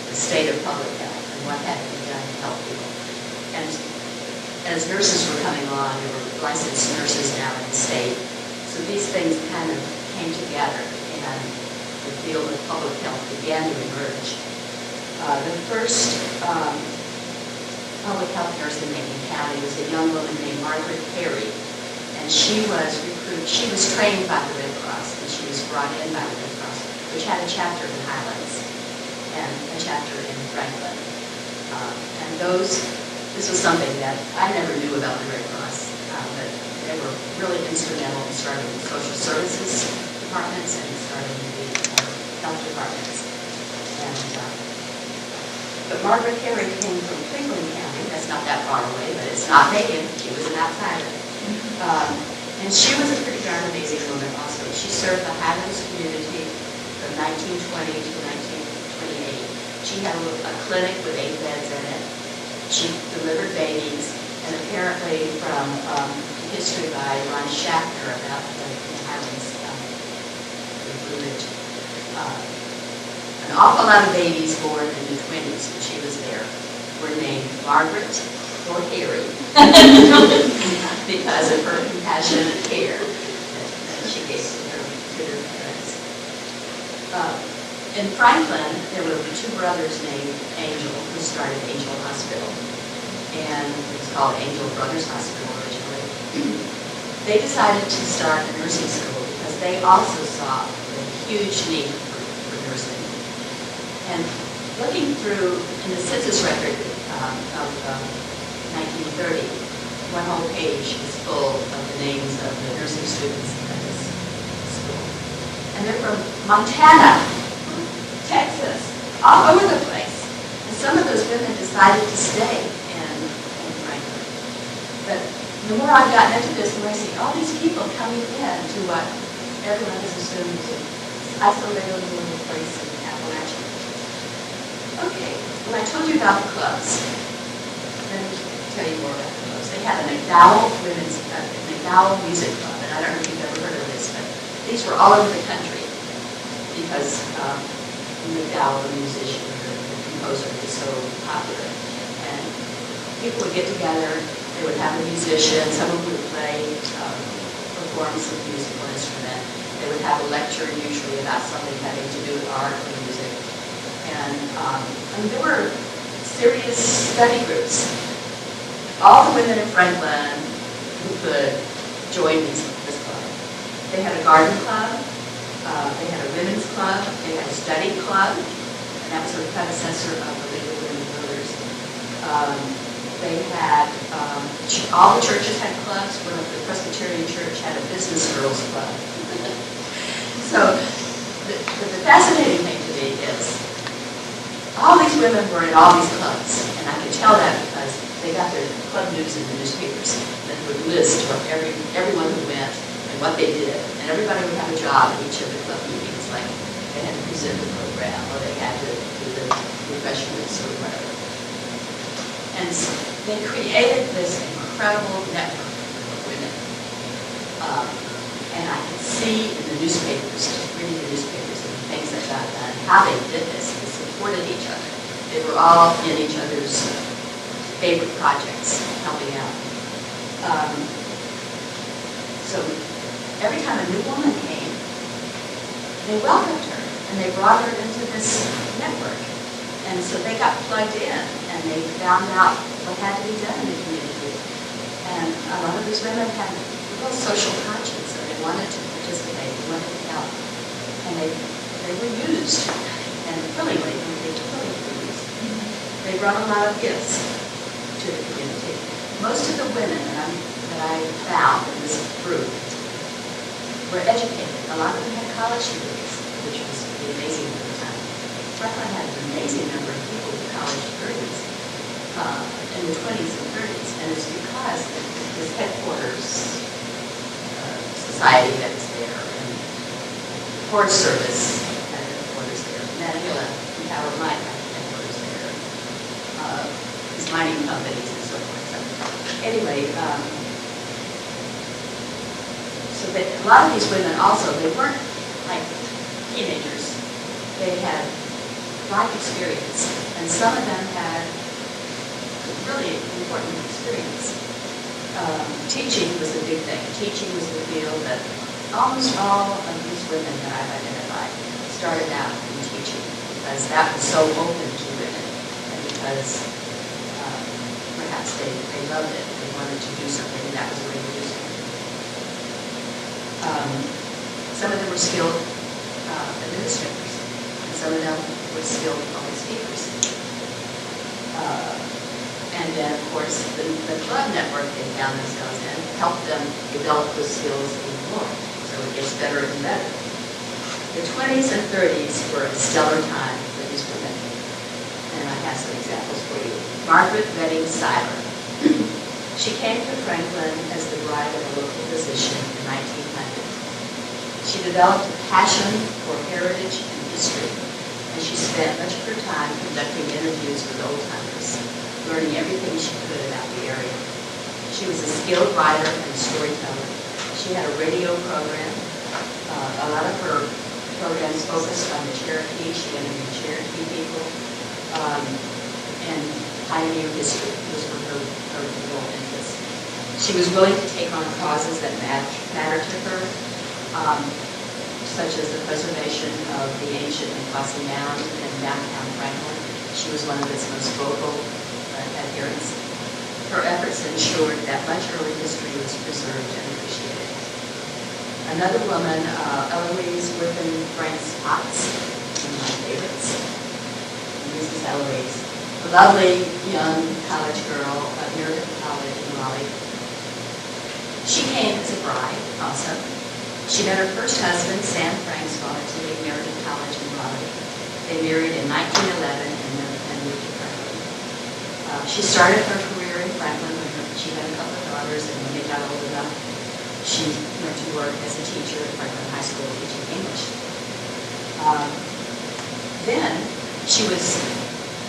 the state of public health and what had to be done to help people. And as nurses were coming on, there were licensed nurses now in the state. So these things kind of came together, and the field of public health began to emerge. The first public health nurse in Macon County was a young woman named Marjorie, and she was trained by the Red Cross, and she was brought in by the Red Cross, which had a chapter in Highlands and a chapter in Franklin. And this was something that I never knew about the Red Cross, but they were really instrumental in starting the social services departments and starting the health departments. But Margaret Carey came from Cleveland County. That's not that far away, but it's not Macon. She was an outsider. And she was a pretty darn amazing woman also. She served the Highlands community from 1920 to 1928. She had a clinic with 8 beds in it. She delivered babies, and apparently from history by Ron Schaffner about the Highlands, the Blue Ridge, an awful lot of babies born in the 20s when she was there were named Margaret or Harry because of her compassionate care that she gave to her parents. In Franklin, there were 2 brothers named Angel who started Angel Hospital, and it was called Angel Brothers Hospital originally. They decided to start a nursing school because they also saw a huge need for nursing. And looking through in the census record of 1930, one whole page is full of the names of the nursing students at this school. And they're from Montana, Texas, all over the place. And some of those women decided to stay in Franklin. But the more I've gotten into this, the more I see all these people coming in to what everyone has assumed is an isolated little place in Appalachian. Okay, when I told you about the clubs, let me tell you more about the clubs. They had a McDowell music club, and I don't know if you've ever heard of this, but these were all over the country because McDowell, the musician, the composer, was so popular. And people would get together, they would have a musician, someone would play, perform some musical instrument. They would have a lecture usually about something having to do with art or music. And there were serious study groups. All the women in Franklin who could join this club. They had a garden club, they had a women's club, they had a study club, and that was the predecessor of the League of Women Voters. They had, all the churches had clubs. One of the Presbyterian Church had a business girls club. So the fascinating thing to me is all these women were in all these clubs, and I can tell that because they got their club news in the newspapers that would list what everyone who went and what they did, and everybody would have a job at each of the club meetings, like they had to present the program or they had to do the refreshments or whatever. And so they created this incredible network of women, and I could see in the newspapers, reading the newspapers and the things that got done, how they did this. They supported each other. They were all in each other's favorite projects, helping out. So every time a new woman came, they welcomed her and they brought her into this network. And so they got plugged in and they found out what had to be done in the community. And a lot of these women had a real social conscience and they wanted to participate, they wanted to help. And they were used. And willingly, they totally were used. They brought a lot of gifts to the community. Most of the women that I found in this group were educated. A lot of them had college degrees, which was pretty amazing at the time. Franklin had an amazing number of people with college degrees in the 20s and 30s, and it's because his headquarters society that was there, and the Forest Service had headquarters there, and then Power Mine had headquarters there, his mining companies and so forth. So anyway, so that a lot of these women also, they weren't like teenagers. They had life experience, and some of them had really important experience. Teaching was a big thing. Teaching was the field that almost all of these women that I've identified started out in teaching, because that was so open to women, and because perhaps they loved it. They wanted to do something, and that was the way to do something. Some of them were skilled administrators, and some of them were skilled public speakers. And then, of course, the club network they found themselves in helped them develop those skills even more. So it gets better and better. The 20s and 30s were a stellar time for these women. And I have some examples for you. Margaret Redding Seiler. She came to Franklin as the bride of a local physician in 1900. She developed a passion for heritage and history, and she spent much of her time conducting interviews with old-timers, learning everything she could about the area. She was a skilled writer and storyteller. She had a radio program. A lot of her programs focused on the Cherokee. She interviewed Cherokee people, and pioneer history. Those were her real interests. She was willing to take on causes that mattered to her, such as the preservation of the ancient Ninkasi Mound in downtown Franklin. She was one of its most vocal adherents. Her efforts ensured that much early history was preserved and appreciated. Another woman, Eloise Whiffen Franks Potts, one of my favorites. Mrs. Eloise, a lovely young college girl at American College in Raleigh. She came as a bride also. She met her first husband, Sam Franks, while attending American College in Raleigh. They married in 1911 and moved to Franklin. She started her career in Franklin when she had a couple of daughters, and when they got old enough, she went to work as a teacher at Franklin High School teaching English. Then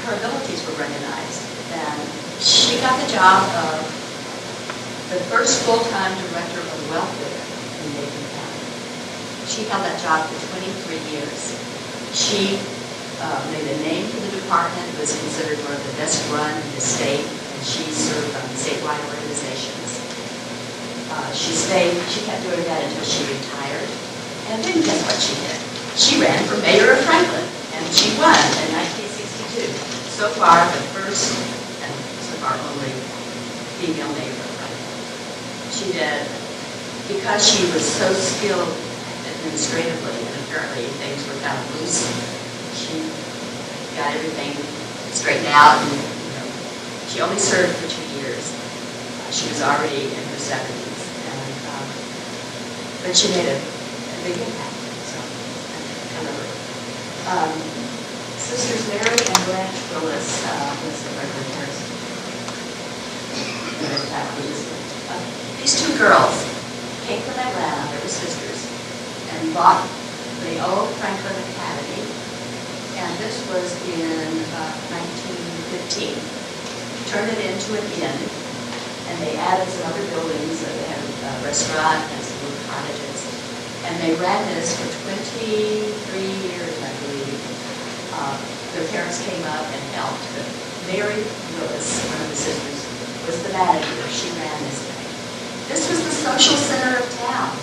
her abilities were recognized, and she got the job of the first full-time director of welfare in Macon County. She held that job for 23 years. She made a name for the department, was considered one of the best run in the state, and she served on statewide organizations. She kept doing that until she retired. And then guess what she did? She ran for mayor of Franklin, and she won in 1962. So far, the first, and so far only, female mayor of Franklin. She did, because she was so skilled administratively, and apparently things were kind of loose, she got everything straightened out, and she only served for 2 years. She was already in her 70s, but she made a big impact, so I love her. Sisters Mary and Blanche Willis was the Franklin Harris. These two girls came from Atlanta, they were sisters, and bought the old Franklin Academy, and this was in 1915. Turned it into an inn, and they added some other buildings. They had a restaurant and some little cottages, and they ran this for 23 years, I believe. Their parents came up and helped, but Mary Willis, one of the sisters, was the manager. She ran this thing. This was the social center of town.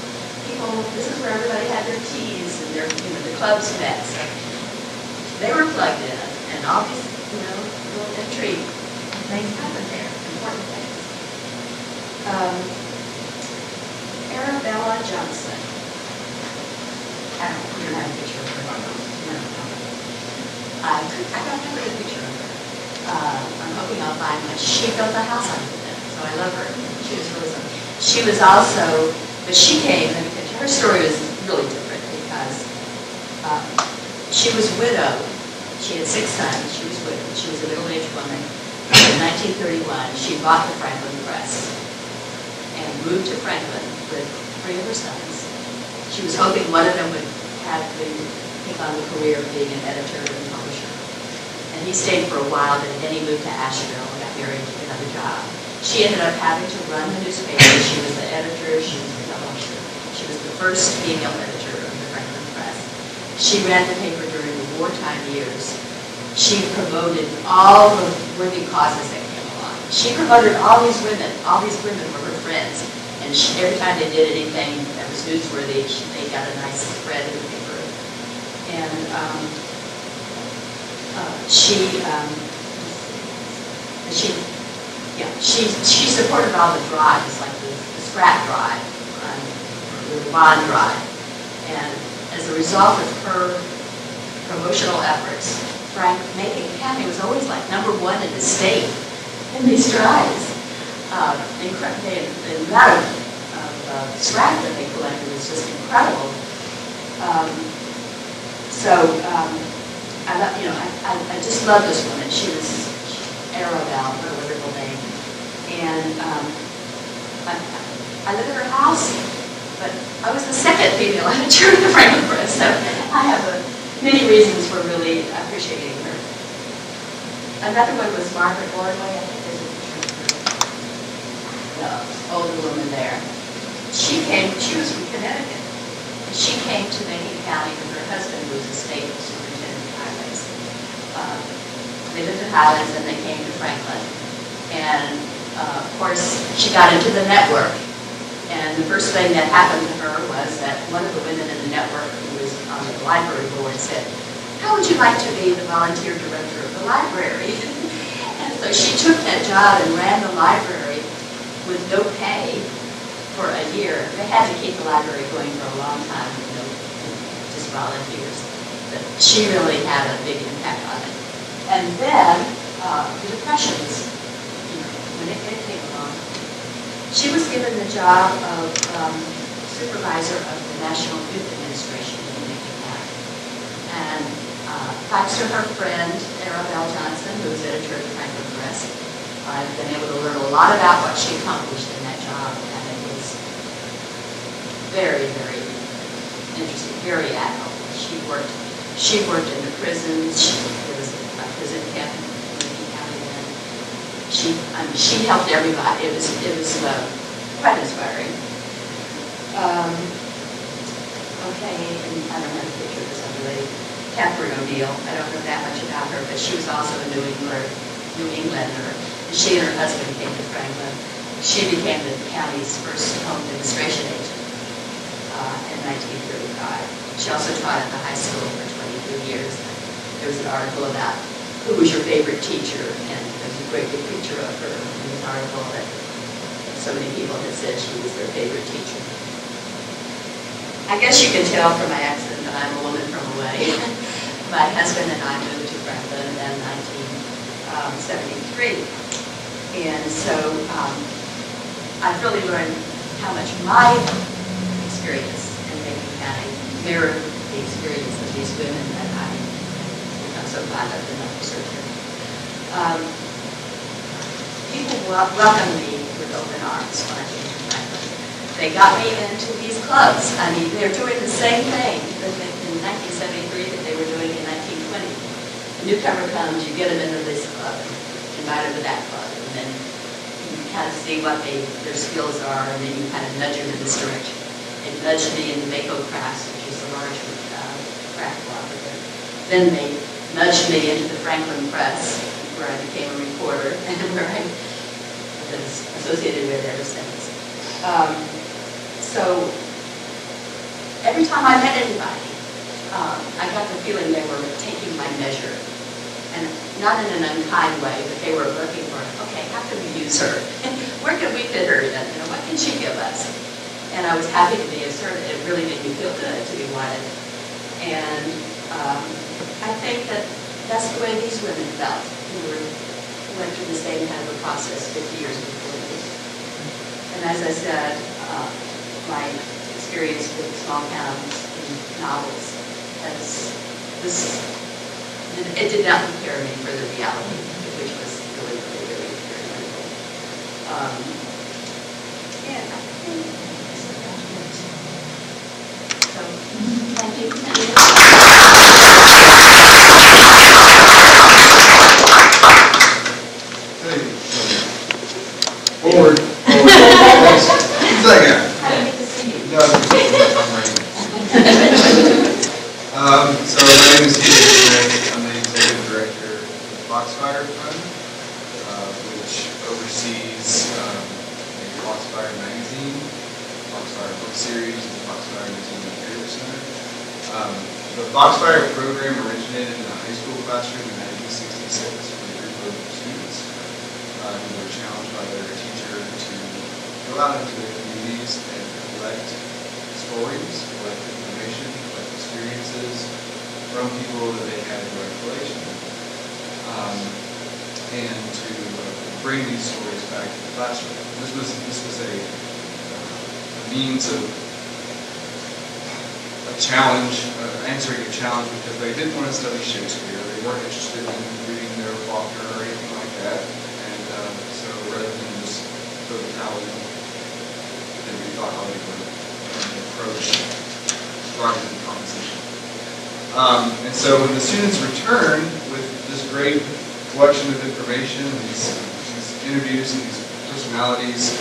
This is where everybody had their teas and their, the clubs met. So they were plugged in, and all these, little intrigue things happened there, important things. Arabella Johnson. You don't have a picture of her. No. I don't have a picture of her. I'm hoping I'll find one. She built a house under them, so I love her. She was really something. She was also, but she came, and her story was really different because she was widowed. She had 6 sons. She was a middle-aged woman. In 1931, she bought the Franklin Press and moved to Franklin with 3 of her sons. She was hoping one of them would take on the career of being an editor and publisher. And he stayed for a while, but then he moved to Asheville and got married and took another job. She ended up having to run the newspaper. She was the editor, she was the publisher. She was the first female editor of the Franklin Press. She ran the paper during the wartime years. She promoted all the worthy causes that came along. She promoted all these women. All these women were her friends. And every time they did anything that was newsworthy, they got a nice spread in the paper. And she supported all the drives, like the scrap drive, the bond drive. And as a result of her promotional efforts, Macon County was always like #1 in the state in these drives. The amount of scrap that they collected was just incredible. I just love this woman. She was Eyre, her wonderful name. And I lived in her house, but I was the second female editor of the Franklin Press, so I have many reasons for really appreciating her. Another one was Margaret Ordway. I think there's a picture of her. The older woman there. She was from Connecticut. And she came to Macon County with her husband, who was a state superintendent of highways. They lived in Highlands and they came to Franklin. And of course, she got into the network. And the first thing that happened to her was that one of the women in the network who was on the library board said, "How would you like to be the volunteer director of the library?" And so she took that job and ran the library with no pay for a year. They had to keep the library going for a long time, just volunteers. But she really had a big impact on it. And then the Depressions, when it came along, she was given the job of supervisor of the National Youth Administration in Macon County. And thanks to her friend, Eyre Johnson, who was editor of the Franklin Press, I've been able to learn a lot about what she accomplished in that job, and it was very, very interesting, very admirable. She worked in the prisons. There was a prison camp in Macon County then. She helped everybody. It was quite inspiring. Okay, and I don't have a picture of this other lady, Catherine O'Neill. I don't know that much about her, but she was also a New Englander. She and her husband came to Franklin. She became the county's first home demonstration agent in 1935. She also taught at the high school for 22 years. There was an article about who was your favorite teacher, and there's a great big picture of her in this article that so many people had said she was their favorite teacher. I guess you can tell from my accent that I'm a woman from away. My husband and I moved to Franklin in 1973. And so I've really learned how much my experience in Macon County mirrored the experience of these women that I'm so fond of in the research. People welcomed me with open arms when I came to Franklin. They got me into these clubs. I mean, they're doing the same thing in 1973 that they were doing in 1920. A newcomer comes, you get them into this club, invite them to that club, and then you kind of see what their skills are, and then you kind of nudge them in this direction. They nudged me into Mako Crafts, which is a large craft cooperative. Then they nudged me into the Franklin Press, where I became a reporter, and where I was associated with ever since. So every time I met anybody, I got the feeling they were taking my measure. And not in an unkind way, but they were looking for, okay, how can we use her? Where can we fit her in? What can she give us? And I was happy to be asserted. It really made me feel good to be wanted. And I think that that's the way these women felt, who went through the same kind of a process 50 years before this. And as I said, my experience with small towns and novels was it did not prepare me for the reality, which was really, really, really very wonderful. And I think that's it. So, thank you. Forward. Second. I didn't get to see you. No, I'm ready. So my name is Smith. I'm the executive director of the Foxfire Fund, which oversees the Foxfire magazine, Foxfire book series, and the Foxfire Museum and Theater Center. The Foxfire program originated in a high school classroom in 1966 with a group of students who were challenged by their teacher to go out into their communities and collect stories, collect information, collect experiences from people that they had direct relation with, and to bring these stories back to the classroom. This was a means of a challenge, answering a challenge, because they didn't want to study Shakespeare. They weren't interested in reading their Faulkner or anything like that. And so rather than just go to college, they thought how they would approach writing and composition. And so when the students returned with this great collection of information, these interviews and these personalities,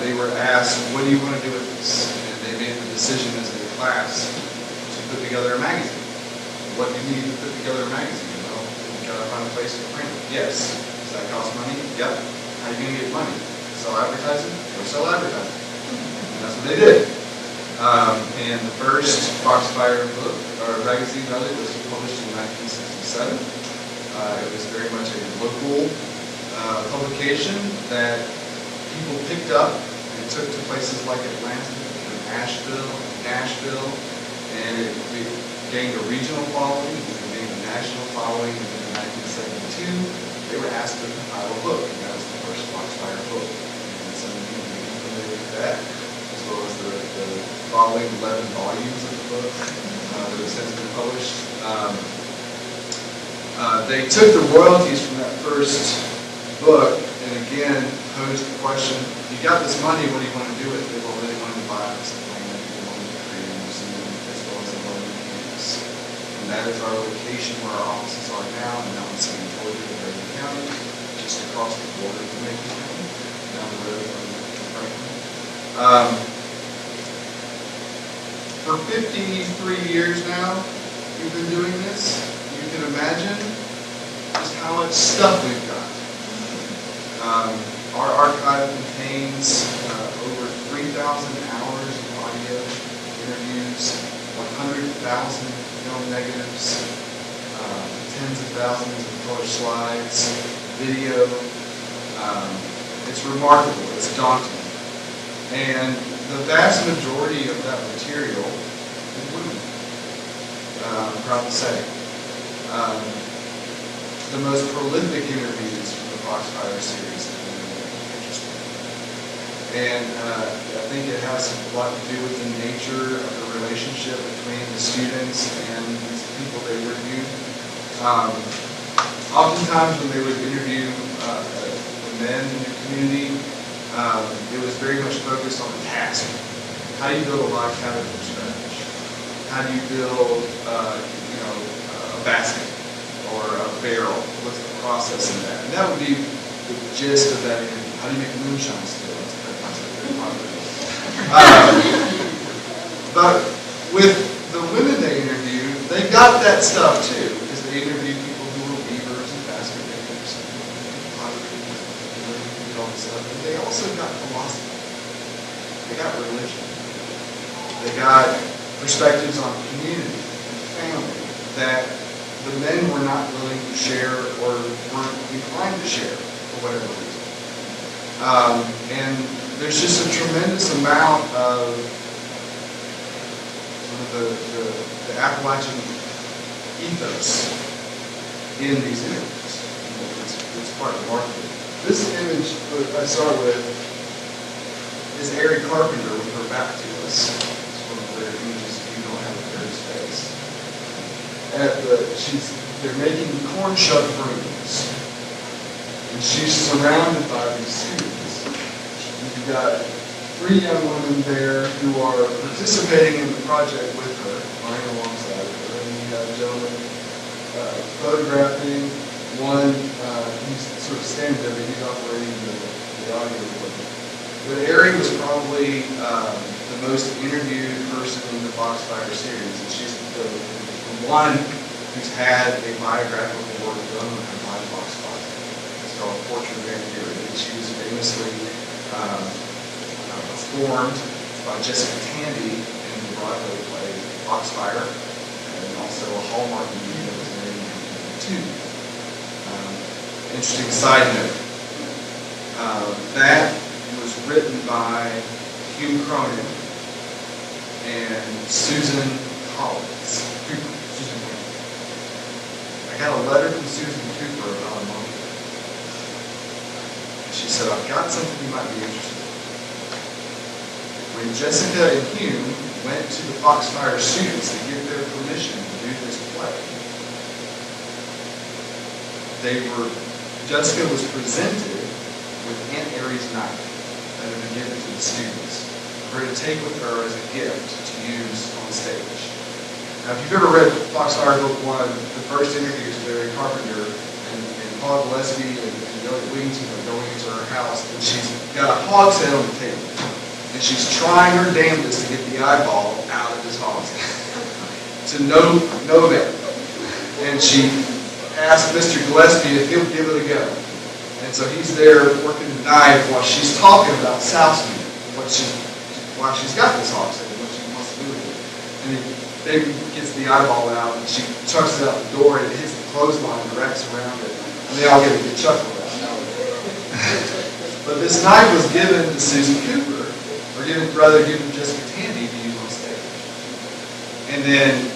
they were asked, what do you want to do with this? And they made the decision as a class to put together a magazine. What do you need to put together a magazine? Well, you've got to find a place to print it. Yes. Does that cost money? Yep. How are you going to get money? Sell advertising? Go sell advertising. And that's what they did. And the first Foxfire book, or magazine rather, was published in 1967. It was very much a local publication that people picked up and took to places like Atlanta, and Asheville, Nashville, and it gained a regional following, it gained a national following, and in 1972, they were asked to compile a book, and that was the first Foxfire book. And some of you may be familiar with that, as well as the following 11 volumes of the book that have since been published. They took the royalties from that first book, and again, posed the question, you got this money, what do you want to do with it? Well, they wanted to buy some land, they wanted to create a museum, as well as a learning campus. And that is our location where our offices are now, in Mountain City, Georgia, in Bergen County, just across the border from Macon County, down the road from Franklin. For 53 years now, we've been doing this. You can imagine just how much stuff we've got. Our archive contains over 3,000 hours of audio interviews, 100,000 film negatives, tens of thousands of color slides, video. It's remarkable. It's daunting. And the vast majority of that material is women, I'm proud to say. The most prolific interviews from the Foxfire series have been really interesting. And I think it has a lot to do with the nature of the relationship between the students and these people they interview. Oftentimes when they would interview the men in the community, it was very much focused on the task. How do you build a log cabin from scratch? How do you build a basket or a barrel? What's the process in that? And that would be the gist of that interview. How do you make a moonshine still? That's very popular. But with the women they interviewed, they got that stuff too, because they interviewed people who were weavers and basket makers and pottery and all this stuff. But they also got philosophy. They got religion. They got perspectives on community and family that the men were not willing to share or weren't inclined to share for whatever reason. And there's just a tremendous amount of the Appalachian ethos in these images. It's quite remarkable. This image I start with is Eyre Carpenter with her back to us. It's one of the images you don't have a clear space. She's they're making corn shuck brooms. And she's surrounded by these students. You've got 3 young women there who are participating in the project with her, running alongside of her. And you have a gentleman photographing. One, he's sort of standing there, but he's operating the audio equipment. But Eyre was probably the most interviewed person in the Foxfire series. And she's the one who's had a biographical work done on her by Foxfire. It's called Portrait of Eyre. And she was famously performed by Jessica Tandy in the Broadway play Foxfire, and also a Hallmark movie that was made in 1992. Interesting side note. That was written by Hugh Cronin and Susan Collins. Susan Cooper. I got a letter from Susan Cooper about a month ago. She said, I've got something you might be interested in. When Jessica and Hume went to the Foxfire students to get their permission to do this play, Jessica was presented with Aunt Eyre's knife that had been given to the students for her to take with her as a gift to use on stage. Now, if you've ever read Foxfire Book 1, the first interview is Larry Carpenter and Paul Gillespie and Elliot Wington are going into her house, and she's got a hog's head on the table. And she's trying her damnedest to get the eyeball out of this hog's head. To no avail. And she asked Mr. Gillespie if he'll give it a go. And so he's there working the knife while she's talking about South Street, why she's got this hog's head and what she wants to do with it. And David gets the eyeball out and she chucks it out the door and it hits the clothesline and wraps around it. And they all get a good chuckle out of it. But this knife was given to Susan Cooper, or given to Jessica Tandy to use on stage. And then,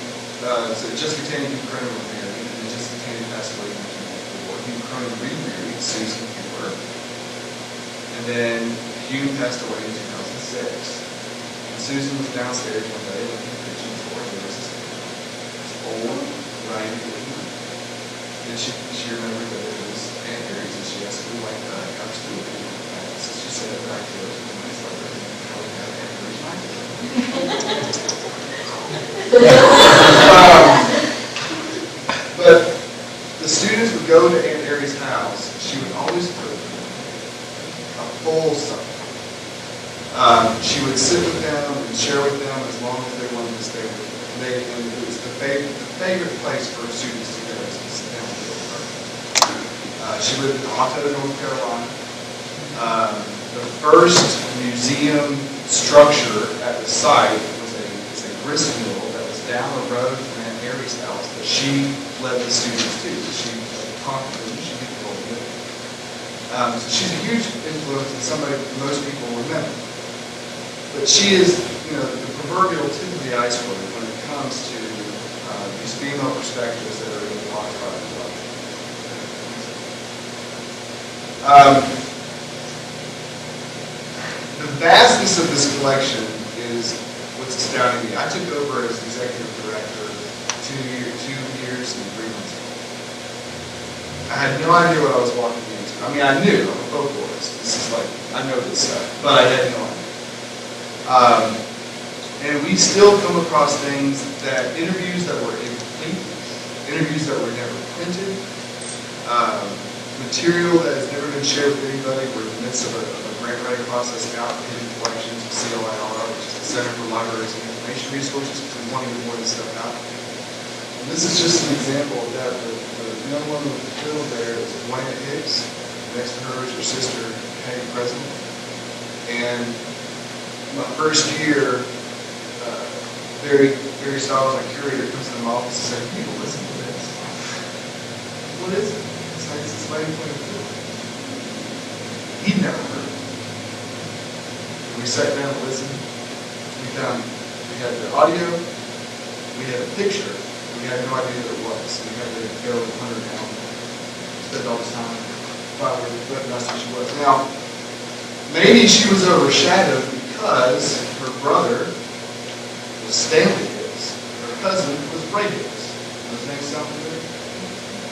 so Jessica Tandy and Hugh Cronin were married, and then Jessica Tandy passed away in 1994. Hugh Cronin remarried Susan Cooper. And then Hugh passed away in 2006. And Susan was downstairs one day looking at the kitchen floor, and there was this old, raggedy looking knife. And she remembered that it was Aunt Eyre's, and she asked who like that. I was doing it. So she said it back to her. But the students would go to Aunt Eyre's house. She would always cook a full supper. She would sit with them and share with them as long as they wanted to stay with them. And it was the favorite place for students to go to sit down and with her. She lived in Otto, North Carolina. The first museum structure at the site was a grist mill that was down the road from Aunt Eyre's house that she led the students to. She conquered them, she did the whole thing. So she's a huge influence and somebody most people remember. But she is, the proverbial tip of the iceberg when it comes to these female perspectives that are in the Foxfire collection. The vastness of this collection is what's astounding me. I took over as executive director 2 years and 3 months ago. I had no idea what I was walking into. I mean, I knew, I'm a folklorist. This is like, I know this stuff, but I had no idea. And we still come across things interviews that were incomplete, interviews that were never printed, material that has never been shared with anybody. We're in the midst of a grant writing process now for hidden collections of CLIR, which is the Center for Libraries and Information Resources, because we want to get more of this stuff out. And this is just an example of that. The young woman with the fiddle there is Wayne Hicks. Next to her is her sister, Kay President. And my first year, very stylish, my curator comes in my office and said, "People, listen to this. What is it?" It's like this lady playing the fiddle. He'd never heard it. We sat down and listened. We had the audio, we had a picture, we had no idea what it was. We had to go and hunt her down, spend all this time, finally recognized who she was. Now, maybe she was overshadowed because her brother was Stanley Hicks, her cousin was Ray Hicks. Those names sound familiar?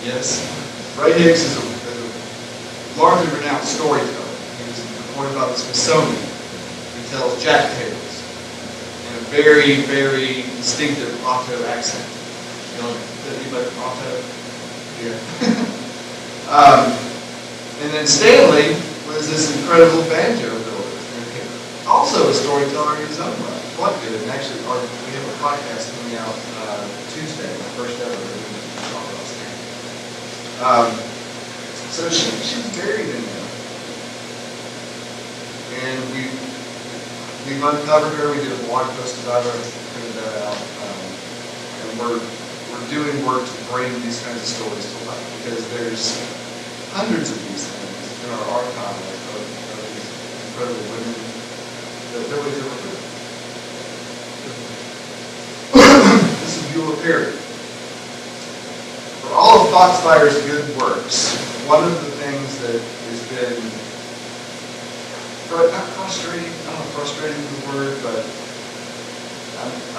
Yes. Ray Hicks is a largely renowned storyteller. He was appointed by the Smithsonian. He tells jack tales in a very, very distinctive Otto accent. You know, anybody from Otto? Yeah. And then Stanley was this incredible banjo builder. Also a storyteller in his own right. Quite good. And actually, we have a podcast coming out Tuesday, my first ever. We're talking about Stanley. So she's buried in there. And we've uncovered her. We did a blog post about her, printed that out. And we're doing work to bring these kinds of stories to life because there's hundreds of these things in our archive of these incredible women that nobody's ever heard of. This is Beulah Perry. For all of Foxfire's good works, one of the things that has been not frustrating, I don't know if frustrating is the word, but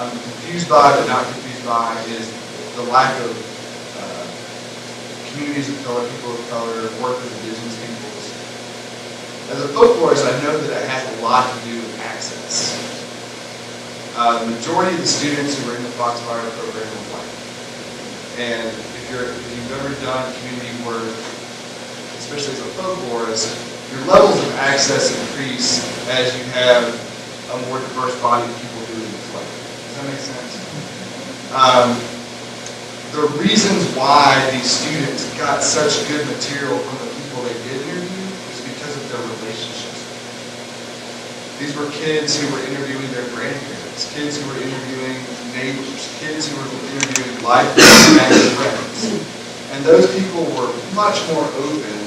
I'm confused by, but not confused by, is the lack of communities of color, people of color, work with indigenous peoples. As a folklorist, I know that it has a lot to do with access. The majority of the students who are in the Foxfire program are white. And if you've ever done community work, especially as a folklorist, your levels of access increase as you have a more diverse body of people doing this work. Does that make sense? The reasons why these students got such good material from the people they did interview is because of their relationships. These were kids who were interviewing their grandparents, kids who were interviewing neighbors, kids who were interviewing lifelong friends. And those people were much more open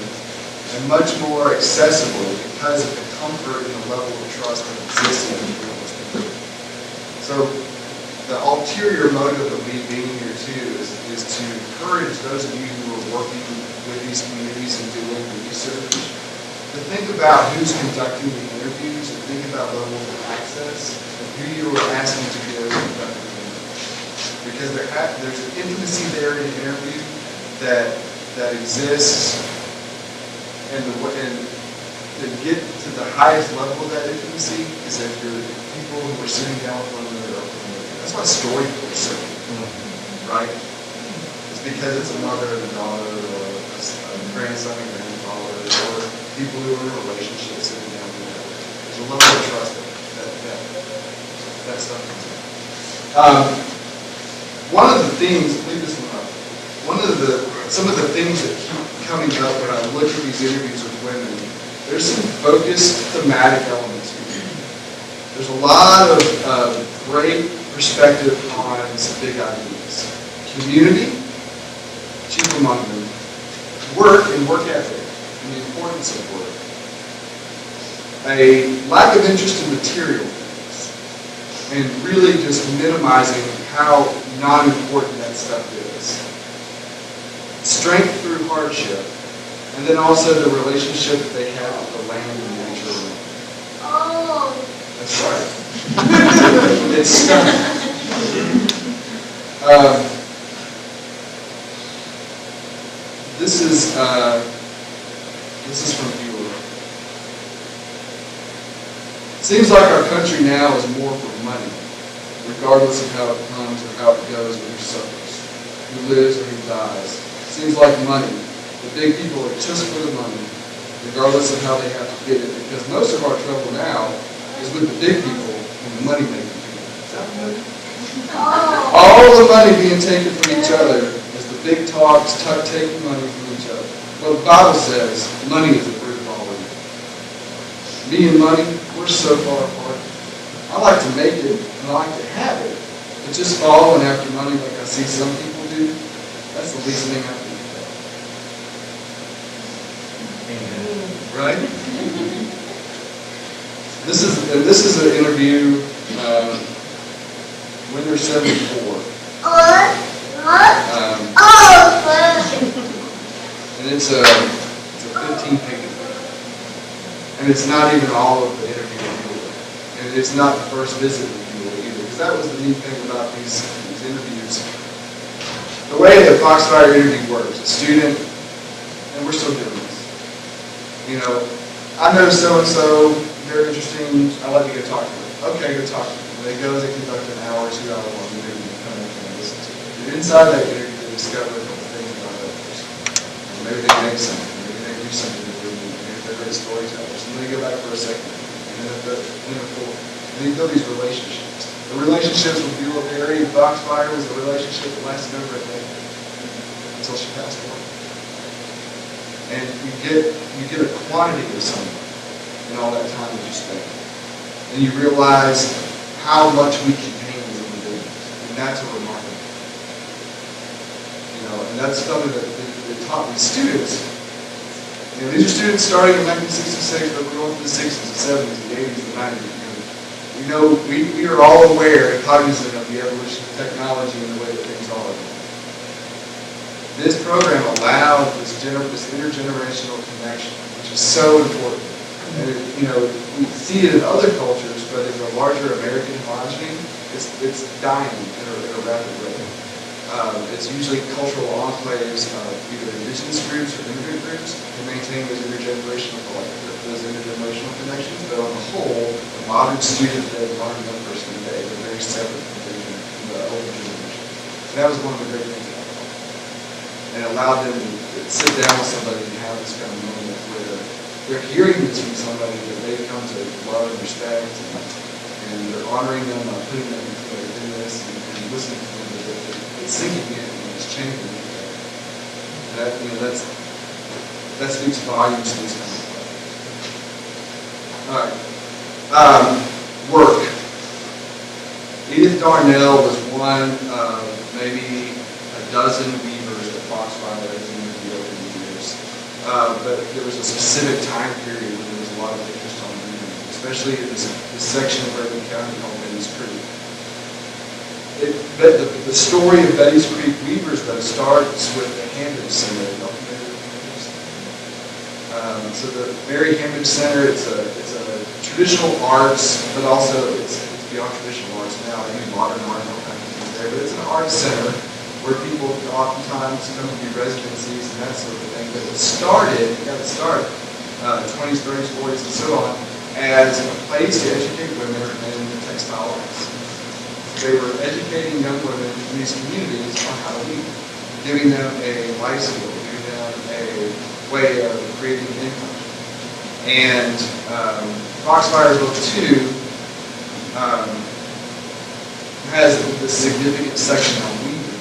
and much more accessible because of the comfort and the level of trust that exists in the people. So the ulterior motive of me being here too is to encourage those of you who are working with these communities and doing the research to think about who's conducting the interviews and think about levels of access and who you are asking to go conduct the interviews. Because there's an intimacy there in the interview that exists, and to get to the highest level of that intimacy is if you're people who are sitting down with one another. That's why storytelling is so important, right? It's because it's a mother and a daughter, or a grandson and grandfather, or people who are in a relationship sitting down together. There's a level of trust that stuff comes in. One of the things, leave this one up. Some of the things that keep coming up when I look at these interviews with women, there's some focused thematic elements here. There's a lot of great perspective on some big ideas. Community, chief among them. Work and work ethic, and the importance of work. A lack of interest in material things, and really just minimizing how non-important that stuff is. Strength through hardship, and then also the relationship that they have with the land and nature. Oh. That's right. It's stunning. This is from Beulah. Seems like our country now is more for money, regardless of how it comes or how it goes or who suffers, who lives or who dies. Seems like money. The big people are just for the money, regardless of how they have to get it, because most of our trouble now is with the big people and the money-making people. Is that right? Oh. All the money being taken from each other is the big talks, taking money from each other. Well, the Bible says money is the root of all evil. Me and money, we're so far apart. I like to make it, and I like to have it, but just following after money like I see some people do, that's the least thing I can do. Right? This is an interview when they're 74. And it's a 15-page, and it's not even all of the interview with Beulah, and it's not the first visit with Beulah either, because that was the neat thing about these interviews. The way that Foxfire interview works, a student, and we're still doing this. You know, I know so-and-so, they're interesting, I'd like to go talk to them. Okay, go talk to them. They go, they conduct an hour, 2 hour long interview, come in and listen to it. And inside that interview, they discover a couple things about that person. And maybe they make something, maybe they do something that they do, maybe they're great storytellers. And then they go back for a second, and then a fourth. And they build these relationships. The relationships with Beulah Perry and Foxfire was a relationship that lasted over a decade until she passed away. And you get a quantity of something in all that time that you spend. And you realize how much we contain as individuals. And that's a remarkable. You know, and that's something that they taught these students. You know, these are students starting in 1966, but we're going through the 60s, the 70s, the 80s, the 90s. You know, we are all aware and cognizant of the evolution of technology and the way that things are. This program allowed this intergenerational connection, which is so important. And you know, we see it in other cultures, but in the larger American progeny, it's dying at a rapid rate. It's usually cultural enclaves of either indigenous groups or immigrant groups to maintain those intergenerational connections. But on the whole, the modern student today, the modern young person today, they're very separate from the older generation. And that was one of the great things about it. And it allowed them to sit down with somebody and have this kind of moment where they're hearing this from somebody that they've come to love and respect, and they're honoring them by putting them in this and listening to them. It's sinking in and it's changing. And that, you know, that speaks volumes to this kind of play. All right. Work. Edith Darnell was one of maybe a dozen weavers that Foxfire has interviewed over the years. But there was a specific time period when there was a lot of interest on weaving, especially in this section of Bergen County called Betty's Creek. The story of Betty's Creek Weavers, though, starts with the Hambidge Center. So the Mary Hambidge Center, it's a traditional arts, but also it's beyond traditional arts now. They do modern art and all kinds of things there. But it's an art center where people oftentimes come to do residencies and that sort of thing. But it got started, 20s, 30s, 40s, and so on, as a place to educate women in the textile arts. They were educating young women in these communities on how to weave, giving them a life skill, giving them a way of creating income. And Foxfire Book 2 has this significant section on weaving.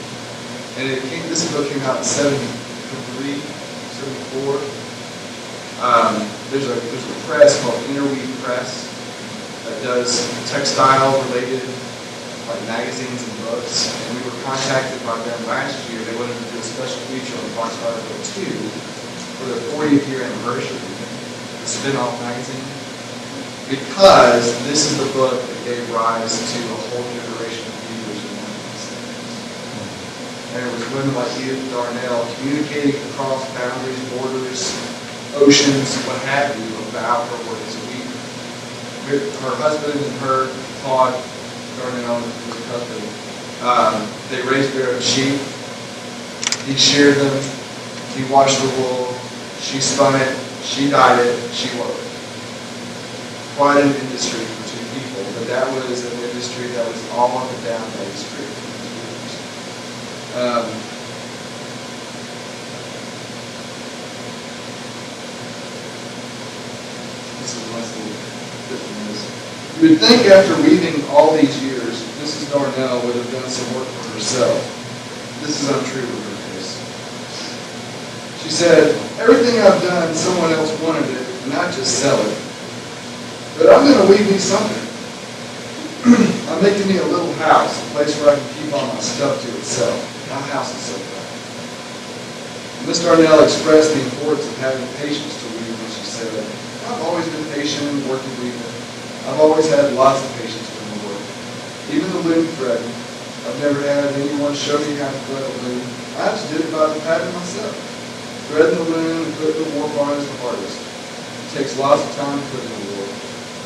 And this book came out in 73, 74. There's a press called Interweave Press that does textile-related magazines and books, and we were contacted by them last year. They wanted to do a special feature on Foxfire Book 2 for their 40th year anniversary, the spin-off magazine, because this is the book that gave rise to a whole generation of weavers in the 90s. And it was women like Edith Darnell communicating across boundaries, borders, oceans, what have you, about her work as a weaver. Her husband and her, Claude Darnell, his husband, they raised their own sheep. He sheared them. He washed the wool. She spun it. She dyed it. She wove it. Quite an industry for two people, but that was an industry that was all up and down Main Street. This is less than 50 minutes. You would think after weaving all these years, Mrs. Darnell would have done some work for herself. This is untrue in her case. She said, everything I've done, someone else wanted it, and I just sell it. But I'm going to weave me something. I'm making me a little house, a place where I can keep all my stuff to itself. My house is so bad. Miss Darnell expressed the importance of having patience to weave when she said, I've always been patient in working weaving. I've always had lots of patience with my work. Even the loom threading. I've never had anyone show me how to thread a loom. I just did it by the pattern myself. Threading the loom and putting the warp on is the hardest. It takes lots of time to put in the warp.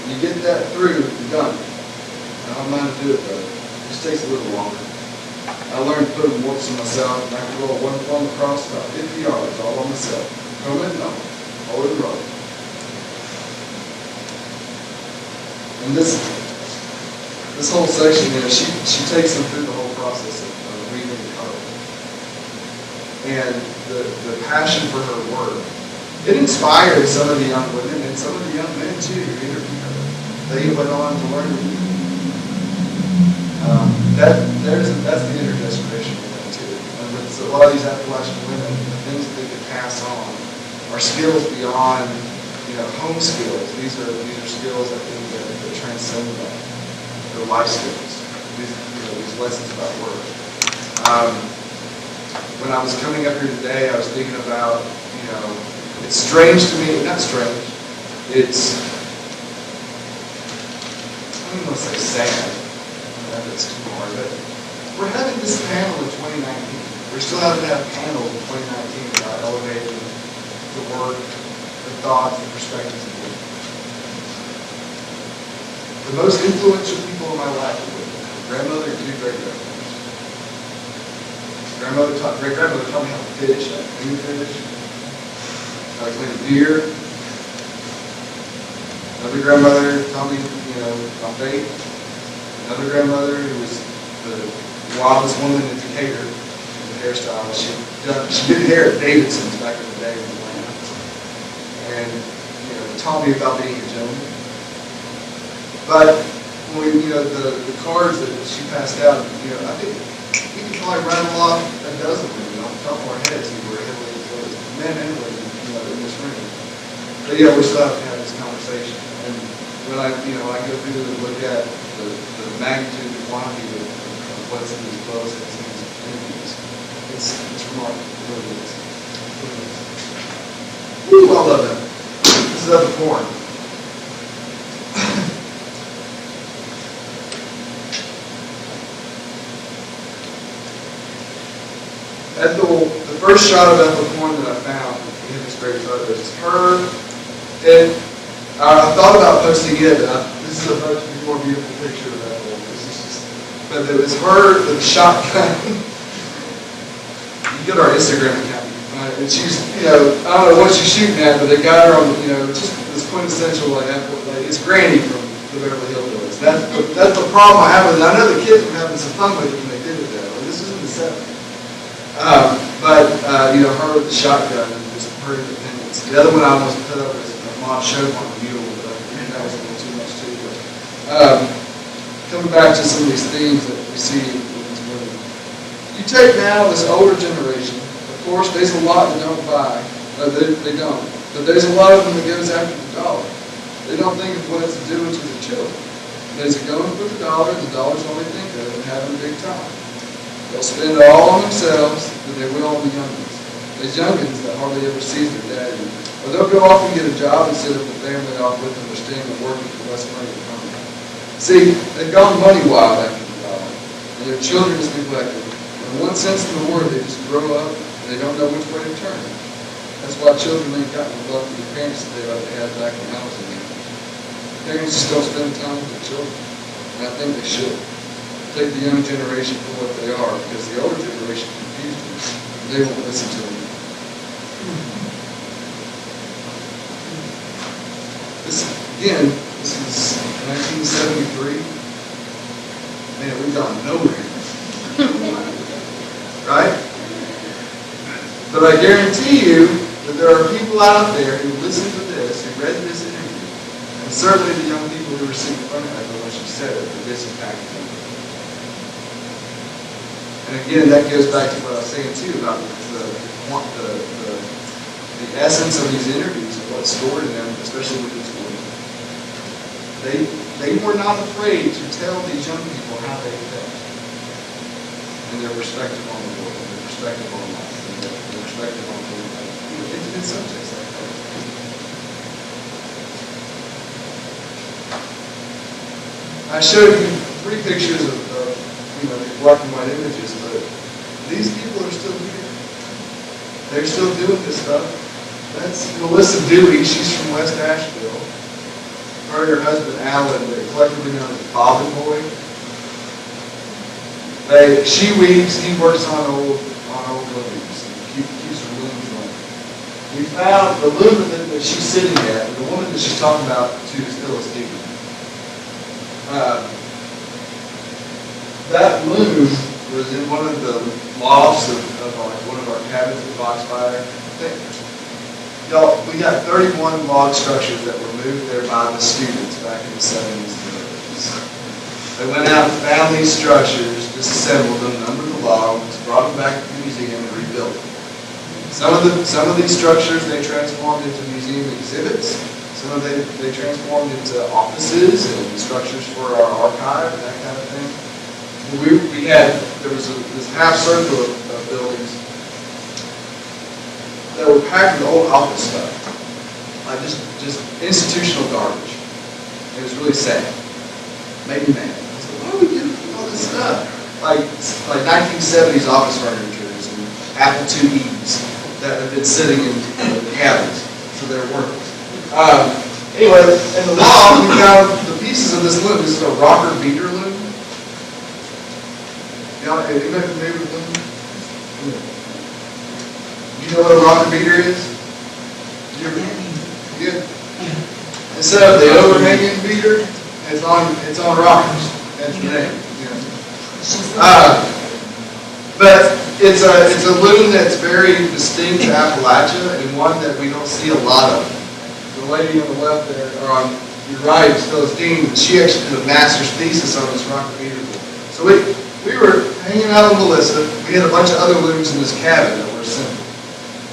When you get that through, you're done. I don't mind to do it though. It just takes a little longer. I learned putting warps on myself, and I could roll one plumb across about 50 yards all on myself. Come in, no, all in the road. And this whole section here, she takes them through the whole process of weaving the color. And the passion for her work. It inspired some of the young women and some of the young men too who interviewed her. They went on to learn to weave. That's the intergenerational thing too. And with a lot of these Appalachian women, the things that they could pass on are skills beyond, home skills. These are skills I think that transcend that. They're life skills. These lessons about work. When I was coming up here today, I was thinking about, it's strange to me, not strange, it's, I don't want to say sad, that's too hard, but we're having this panel in 2019. We're still having to have panels in 2019 about elevating the work, the thoughts, the perspectives of people. The most influential people in my life were grandmother and two great-grandmothers. Great-grandmother taught me how to fish, how to clean fish, how to clean a deer. Another grandmother taught me, about bait. Another grandmother who was the wildest woman in Decatur in the hairstyle. She did hair at Davidson's back in the day in Atlanta. And, taught me about being a gentleman. But when the cards that she passed out, I think we could probably rattle off a dozen women off the top of our heads who were heavily influenced, men and women, in this room. But yeah, we still have to have this conversation. And when I go through and look at the magnitude and quantity of what's in these books and these interviews, it's remarkable. It really is. Ooh, I love that. This is Ethel Corn. The first shot of Ethel Corn that I found in this great photo is her, and I thought about posting it. This is a much more beautiful picture of Ethel. But it was her with a shotgun. You get our Instagram account, and she's, I don't know what she's shooting at, but they got her on, just this quintessential it's Granny from the Beverly Hillbillies. That's the problem I have with it. I know the kids were having some fun with it when they did it that way. This was in the 70s. Her with the shotgun and just her independence. The other one I almost put up was a Mom Show on the mule, but that was a little too much too. But, coming back to some of these themes that we see in these women. You take now this older generation, of course, there's a lot that don't buy. They don't. But there's a lot of them that goes after the dollar. They don't think of what it's doing to the children. There's a going for the dollar's all they think of and having a big time. They'll spend it all on themselves, but they will on the youngins. There's youngins that hardly ever sees their daddy. Or they'll go off and get a job and set up a family off with them or staying and working for less money than home. See, they've gone money wild after the dollar, and their children is neglected. In one sense of the word, they just grow up and they don't know which way to turn. That's why children ain't gotten the love from the parents that they had back when I was a young. Parents just don't spend time with their children, and I think they should. Take the young generation for what they are, because the older generation confused them. They won't listen to them. This is 1973. Man, we've gone nowhere. Right? But I guarantee you that there are people out there who listened to this, who read this interview, and certainly the young people who were sitting in front of her when she said it, that this impacted them. And again, that goes back to what I was saying too about the essence of these interviews and what's stored in them, especially with these women. They were not afraid to tell these young people how they felt and their perspective on the world, and their perspective on life, and their perspective on intimate subjects like that. I showed you 3 pictures of black and white images, but these people are still here. They're still doing this stuff. That's Melissa Dewey. She's from West Asheville. Her and her husband, Alan, they're collectively known as Bob and Boy. She weaves, he works on old looms, keeps her looms running. We found the loom that she's sitting at, the woman that she's talking about to is Phyllis. That loom was in one of the lofts of one of our cabins at Foxfire. Y'all, we got 31 log structures that were moved there by the students back in the 70s and 80s. They went out and found these structures, disassembled them, numbered the logs, brought them back to the museum and rebuilt them. Some of these structures they transformed into museum exhibits. Some of they transformed into offices and structures for our archive and that kind of thing. There was this half circle of buildings that were packed with old office stuff, like just institutional garbage. It was really sad. Made me mad. I said, why are we doing all this stuff? Like 1970s office furniture and Apple IIe's that have been sitting in cabins, so they're worthless. Anyway, in the wall we found the pieces of this loom. This is a rocker beater loom. Anybody familiar with loom? You know what a rocker beater is? Yeah. Instead of the overhanging beater, it's on rockers. That's the name. But it's a loom that's very distinct to Appalachia and one that we don't see a lot of. The lady on the left there, or on your right, is Phyllis. She actually did a master's thesis on this rocker beater loom. So we were hanging out with Melissa. We had a bunch of other looms in this cabin that were assembled.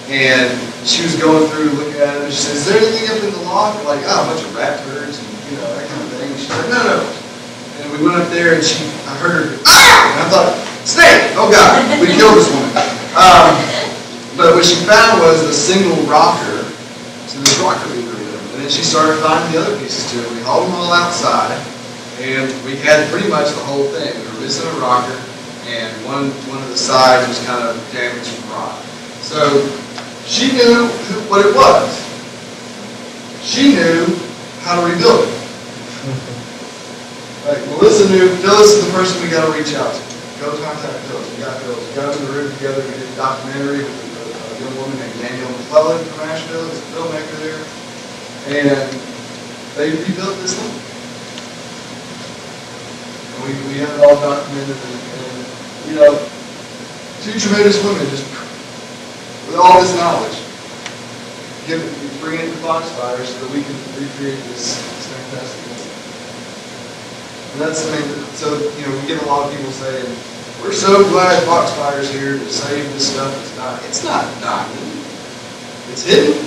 And she was going through looking at it, and she said, is there anything up in the loft? We're like, oh, a bunch of rat turds and that kind of thing. And she's like, no. And we went up there and I heard her, ah! And I thought, snake! Oh God, we killed this woman. But what she found was the single rocker to this rocker beater loom. And then she started finding the other pieces to it. We hauled them all outside, and we had pretty much the whole thing. We were missing a rocker, and one of the sides was kind of damaged from rot. So she knew what it was. She knew how to rebuild it. Like Melissa knew, Phyllis is the person we got to reach out to. Go contact Phyllis. We got Phyllis. We got in the room together. We did a documentary with a young woman named Danielle McClellan from Asheville. There's a filmmaker there. And they rebuilt this thing. And we have it all documented. And two tremendous women just with all this knowledge, bring it to Foxfire so that we can recreate this fantastic thing. And that's, so we get a lot of people saying, we're so glad Foxfire's here to save this stuff that's dying. It's not dying. It's hidden.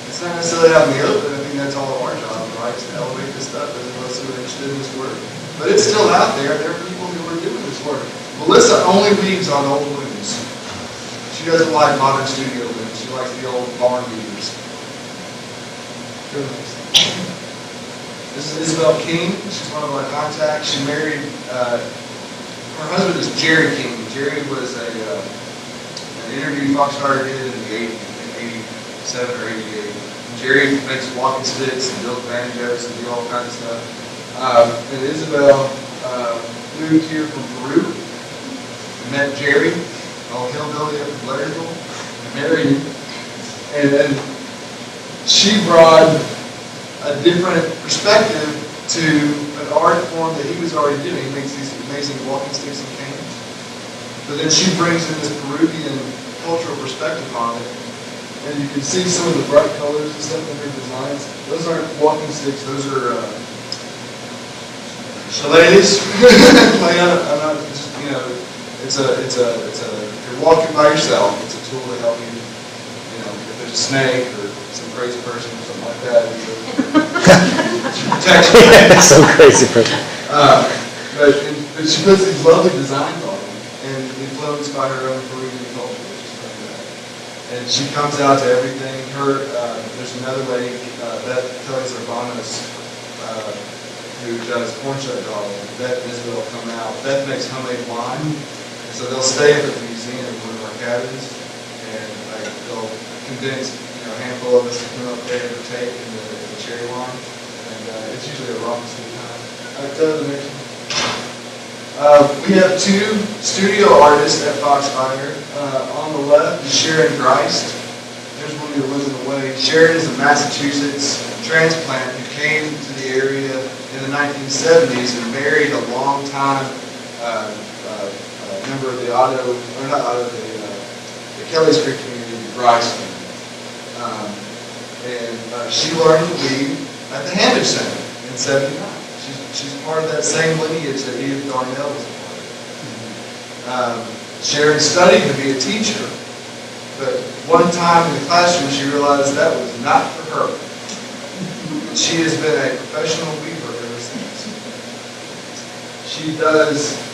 It's not necessarily out in the open. I think that's all of our job, right? To elevate this stuff as those who are interested in this work. But it's still out there. There are people who are doing this work. Melissa only weaves on old looms. She doesn't like modern studio looms. She likes the old barn weavers. This is Isabel King. She's one of our contacts. She married, her husband is Jerry King. Jerry was an interview Foxfire did in the 80s, in 87 or 88. Jerry makes walking sticks and builds banjos and do all kinds of stuff. And Isabel moved here from Peru and met Jerry, old hillbilly up in Blairsville, and married him. And then she brought a different perspective to an art form that he was already doing. He makes these amazing walking sticks and canes. But then she brings in this Peruvian cultural perspective on it. And you can see some of the bright colors and stuff in her designs. Those aren't walking sticks, those are shillelaghs. Like, I'm not just, if you're walking by yourself, it's a tool to help you, if there's a snake or some crazy person or something like that. Some crazy person. But she puts these lovely designs on them and influenced by her own Peruvian culture, which is like that. And she comes out to everything. There's another lady, Beth Kelly-Zarbanos, who does corn shut dog. Beth and Isabel come out. Beth makes homemade wine. So they'll stay up at the museum in one of our cabins, and they'll condense a handful of us to come up there and take in the cherry wine. And it's usually a rock sweet time. Go to the next one. We have two studio artists at Foxfire. On the left is Sharon Dreist. There's one of your women away. Sharon is a Massachusetts transplant who came to the area in the 1970s and married a long-time member of the the Kelly's Creek community, the Grice family. She learned to weave at the Hamish Center in '79. She's part of that same lineage that Edith Darnell was a part of. Sharon studied to be a teacher, but one time in the classroom she realized that was not for her. She has been a professional weaver ever since.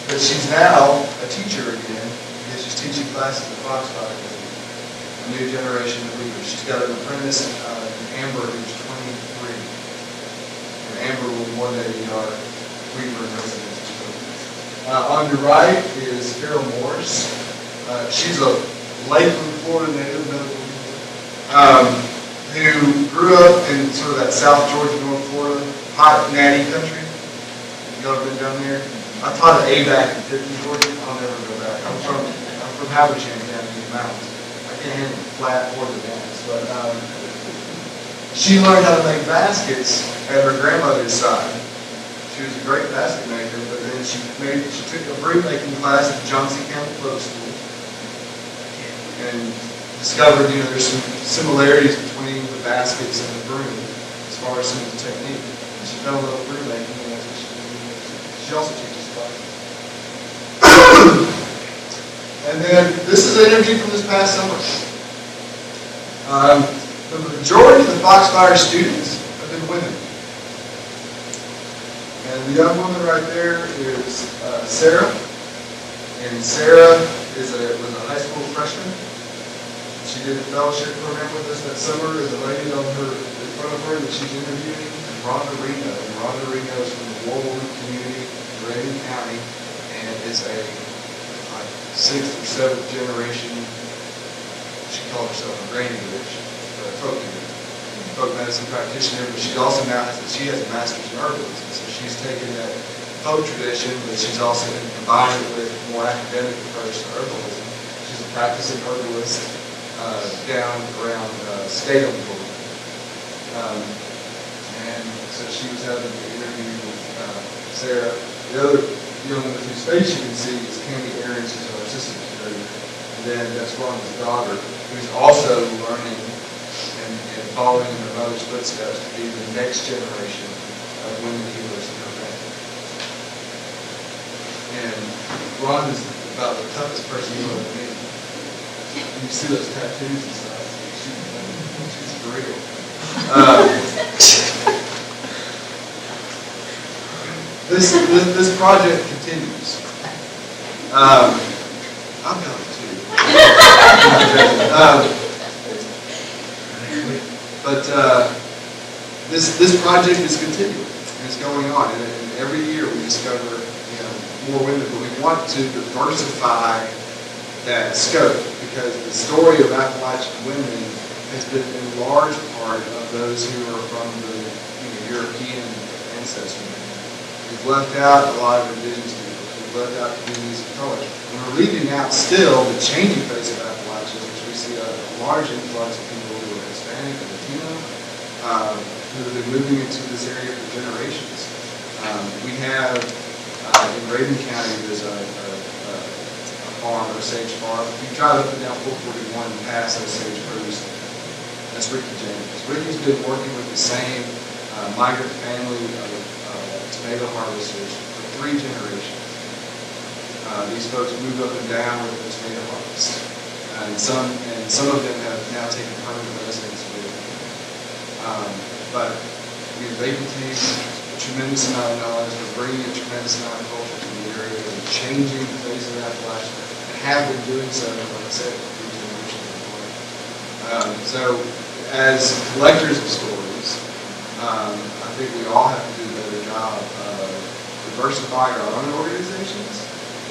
But she's now a teacher again because she's teaching classes at Foxfire, a new generation of weavers. She's got an apprentice, Amber, who's 23. And Amber will one day be our weaver in residence. On your right is Carol Morris. She's a Lakeland, Florida native, who grew up in sort of that South Georgia, North Florida, hot, natty country. Y'all ever been down there? I taught at ABAC in Tifton, Georgia. I'll never go back. I'm from Appalachian down in the mountains. I can't handle the flat or the dance, but she learned how to make baskets at her grandmother's side. She was a great basket maker, but then she took a broom making class at the Johnson County Clothes School and discovered, there's some similarities between the baskets and the broom as far as some of the technique. And she fell in love with broom making, and that's what she did. She also teaches classes. And then this is an interview from this past summer. The majority of the Foxfire students have been women. And the young woman right there is Sarah. And Sarah was a high school freshman. She did a fellowship program with us that summer. There's a lady in front of her that she's interviewing, Rhonda Reno. And Rhonda Reno is from the Warwood community in Raven County and is a 6th or 7th generation, she calls herself a granny witch, folk medicine practitioner, but she also now has a master's in herbalism. So she's taken that folk tradition, but she's also combined it with more academic approach to herbalism. She's a practicing herbalist down around Statham, Florida. And so she was having an interview with Sarah. The other young woman whose face you can see is Candy Aarons, who's our assistant curator. And then that's Rhonda's daughter, who's also learning and following in her mother's footsteps to be the next generation of women healers in her family. And Rhonda's about the toughest person you ever meet. You see those tattoos and stuff. She's for real. This project continues. I'm coming too. But this project is continuing and it's going on. And every year we discover more women, but we want to diversify that scope because the story of Appalachian women has been in large part of those who are from the European ancestry. We've left out a lot of indigenous people. We've left out communities of color. And we're leaving out still the changing face of Appalachia, which we see a large influx of people who are Hispanic and Latino, who have been moving into this area for generations. We have, in Raven County, there's a farm, or a sage farm. If you drive up and down 441 and pass those sage crews, that's Ricky James. Ricky's been working with the same migrant family of tomato harvesters for 3 generations. These folks move up and down with the tomato harvest. And some of them have now taken permanent residence with them. But they contain a tremendous amount of knowledge. They're bringing a tremendous amount of culture to the area. They're changing the face of Appalachia and have been doing so, like I said, for 3 generations. So as collectors of stories, I think we all have to do a better job of diversifying our own organizations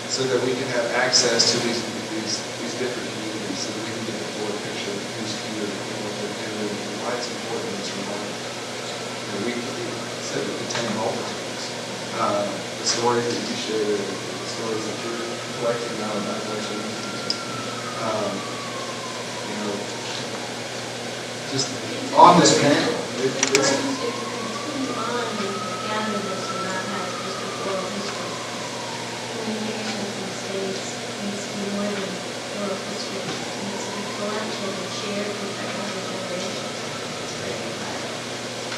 so that we can have access to these different communities, so that we can get a fuller picture of who's here and what they're doing and why it's important to survive. We said we contain multitudes. The stories that you shared, the stories that you're collecting now in Appalachian. You know, just on this panel, If you continue on and gather this and not have just a oral history, communication from the States needs to be more than oral history. It needs to be collected and shared with our younger generations. It's very vital.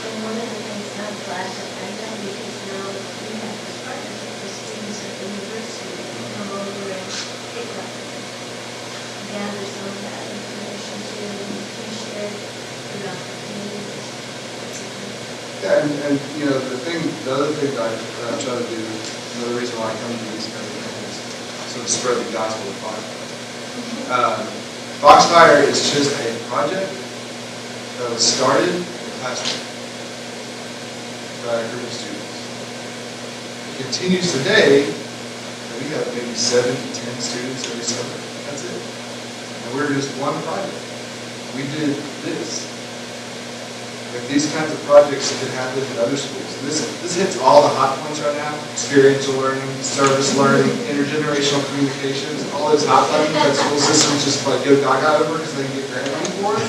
And one of the things I'm glad that I've done, because now we have this partnership with students at the university that can come over and pick up and gather some of that information too, and can share it throughout the communities. Yeah, and you know, the other thing that I try to do, another reason why I come to these kind of things is sort of spread the gospel of Foxfire. Foxfire is just a project that was started in a classroom by a group of students. It continues today, and we have maybe 7 to 10 students every summer. That's it. And we're just one project. We did this. If these kinds of projects could happen in other schools, and this hits all the hot points right now: experiential learning, service learning, intergenerational communications, all those hot buttons that school systems just like go gaga over because they can get grant money for it.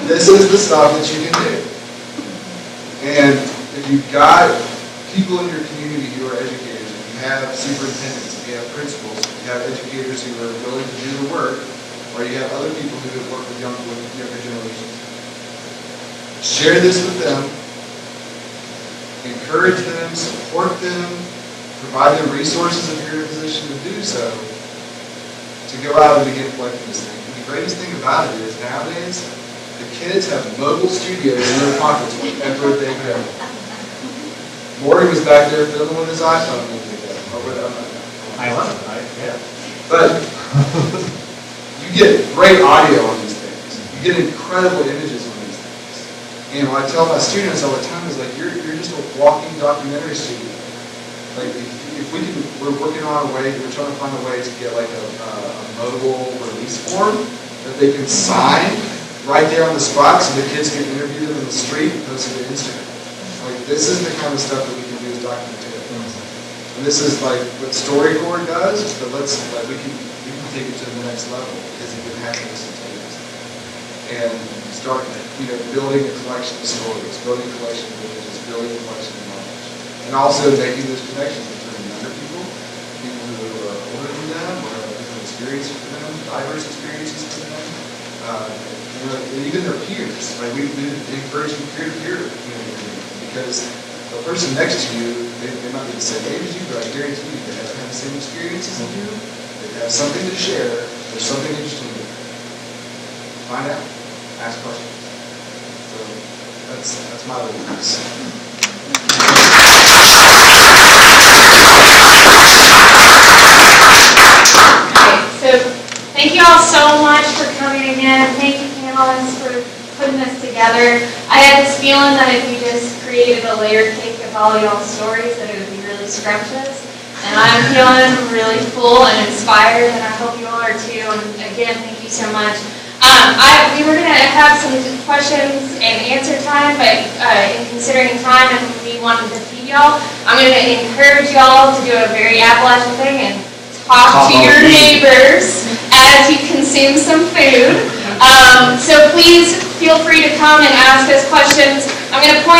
This is the stuff that you can do. And if you've got people in your community who are educators, if you have superintendents, if you have principals, if you have educators who are willing to do the work, or you have other people who have worked with younger generations, share this with them, encourage them, support them, provide them resources if you're in a position to do so, to go out and begin collecting this thing. And the greatest thing about it is nowadays, the kids have mobile studios in their pockets wherever they go. Maury was back there filming with his iPhone when they go. I love it, yeah. But you get great audio on these things. You get incredible images on these things. And what I tell my students all the time is like, you're just a walking documentary studio. Like if we can, we're working on a way, we're trying to find a way to get like a mobile release form that they can sign right there on the spot so the kids can interview them in the street and post it to Instagram. Like this is the kind of stuff that we can do as documentarians. And this is like what StoryCorps does, but we can take it to the next level because it can happen instantaneously. And start, building a collection of stories, building a collection of images, building a collection of knowledge. And also making those connections between younger people who are older than them, or have different experiences for them, diverse experiences for them, and even their peers. Like we encourage peer-to-peer community because the person next to you, they might be the same age as you, but I guarantee you they have the same experiences as you. They have something to share. There's something interesting to find out. Ask questions. So that's my little piece. So thank you all so much for coming again. Thank you, panelists, for putting this together. I had this feeling that if you just created a layer cake of all y'all's stories, that it would be really scrumptious. And I'm feeling really full and inspired, and I hope you all are too. And again, thank you so much. We were going to have some questions and answer time, but in considering time and we wanted to feed y'all, I'm going to encourage y'all to do a very Appalachian thing and talk to your neighbors as you consume some food. So please feel free to come and ask us questions. I'm going to point out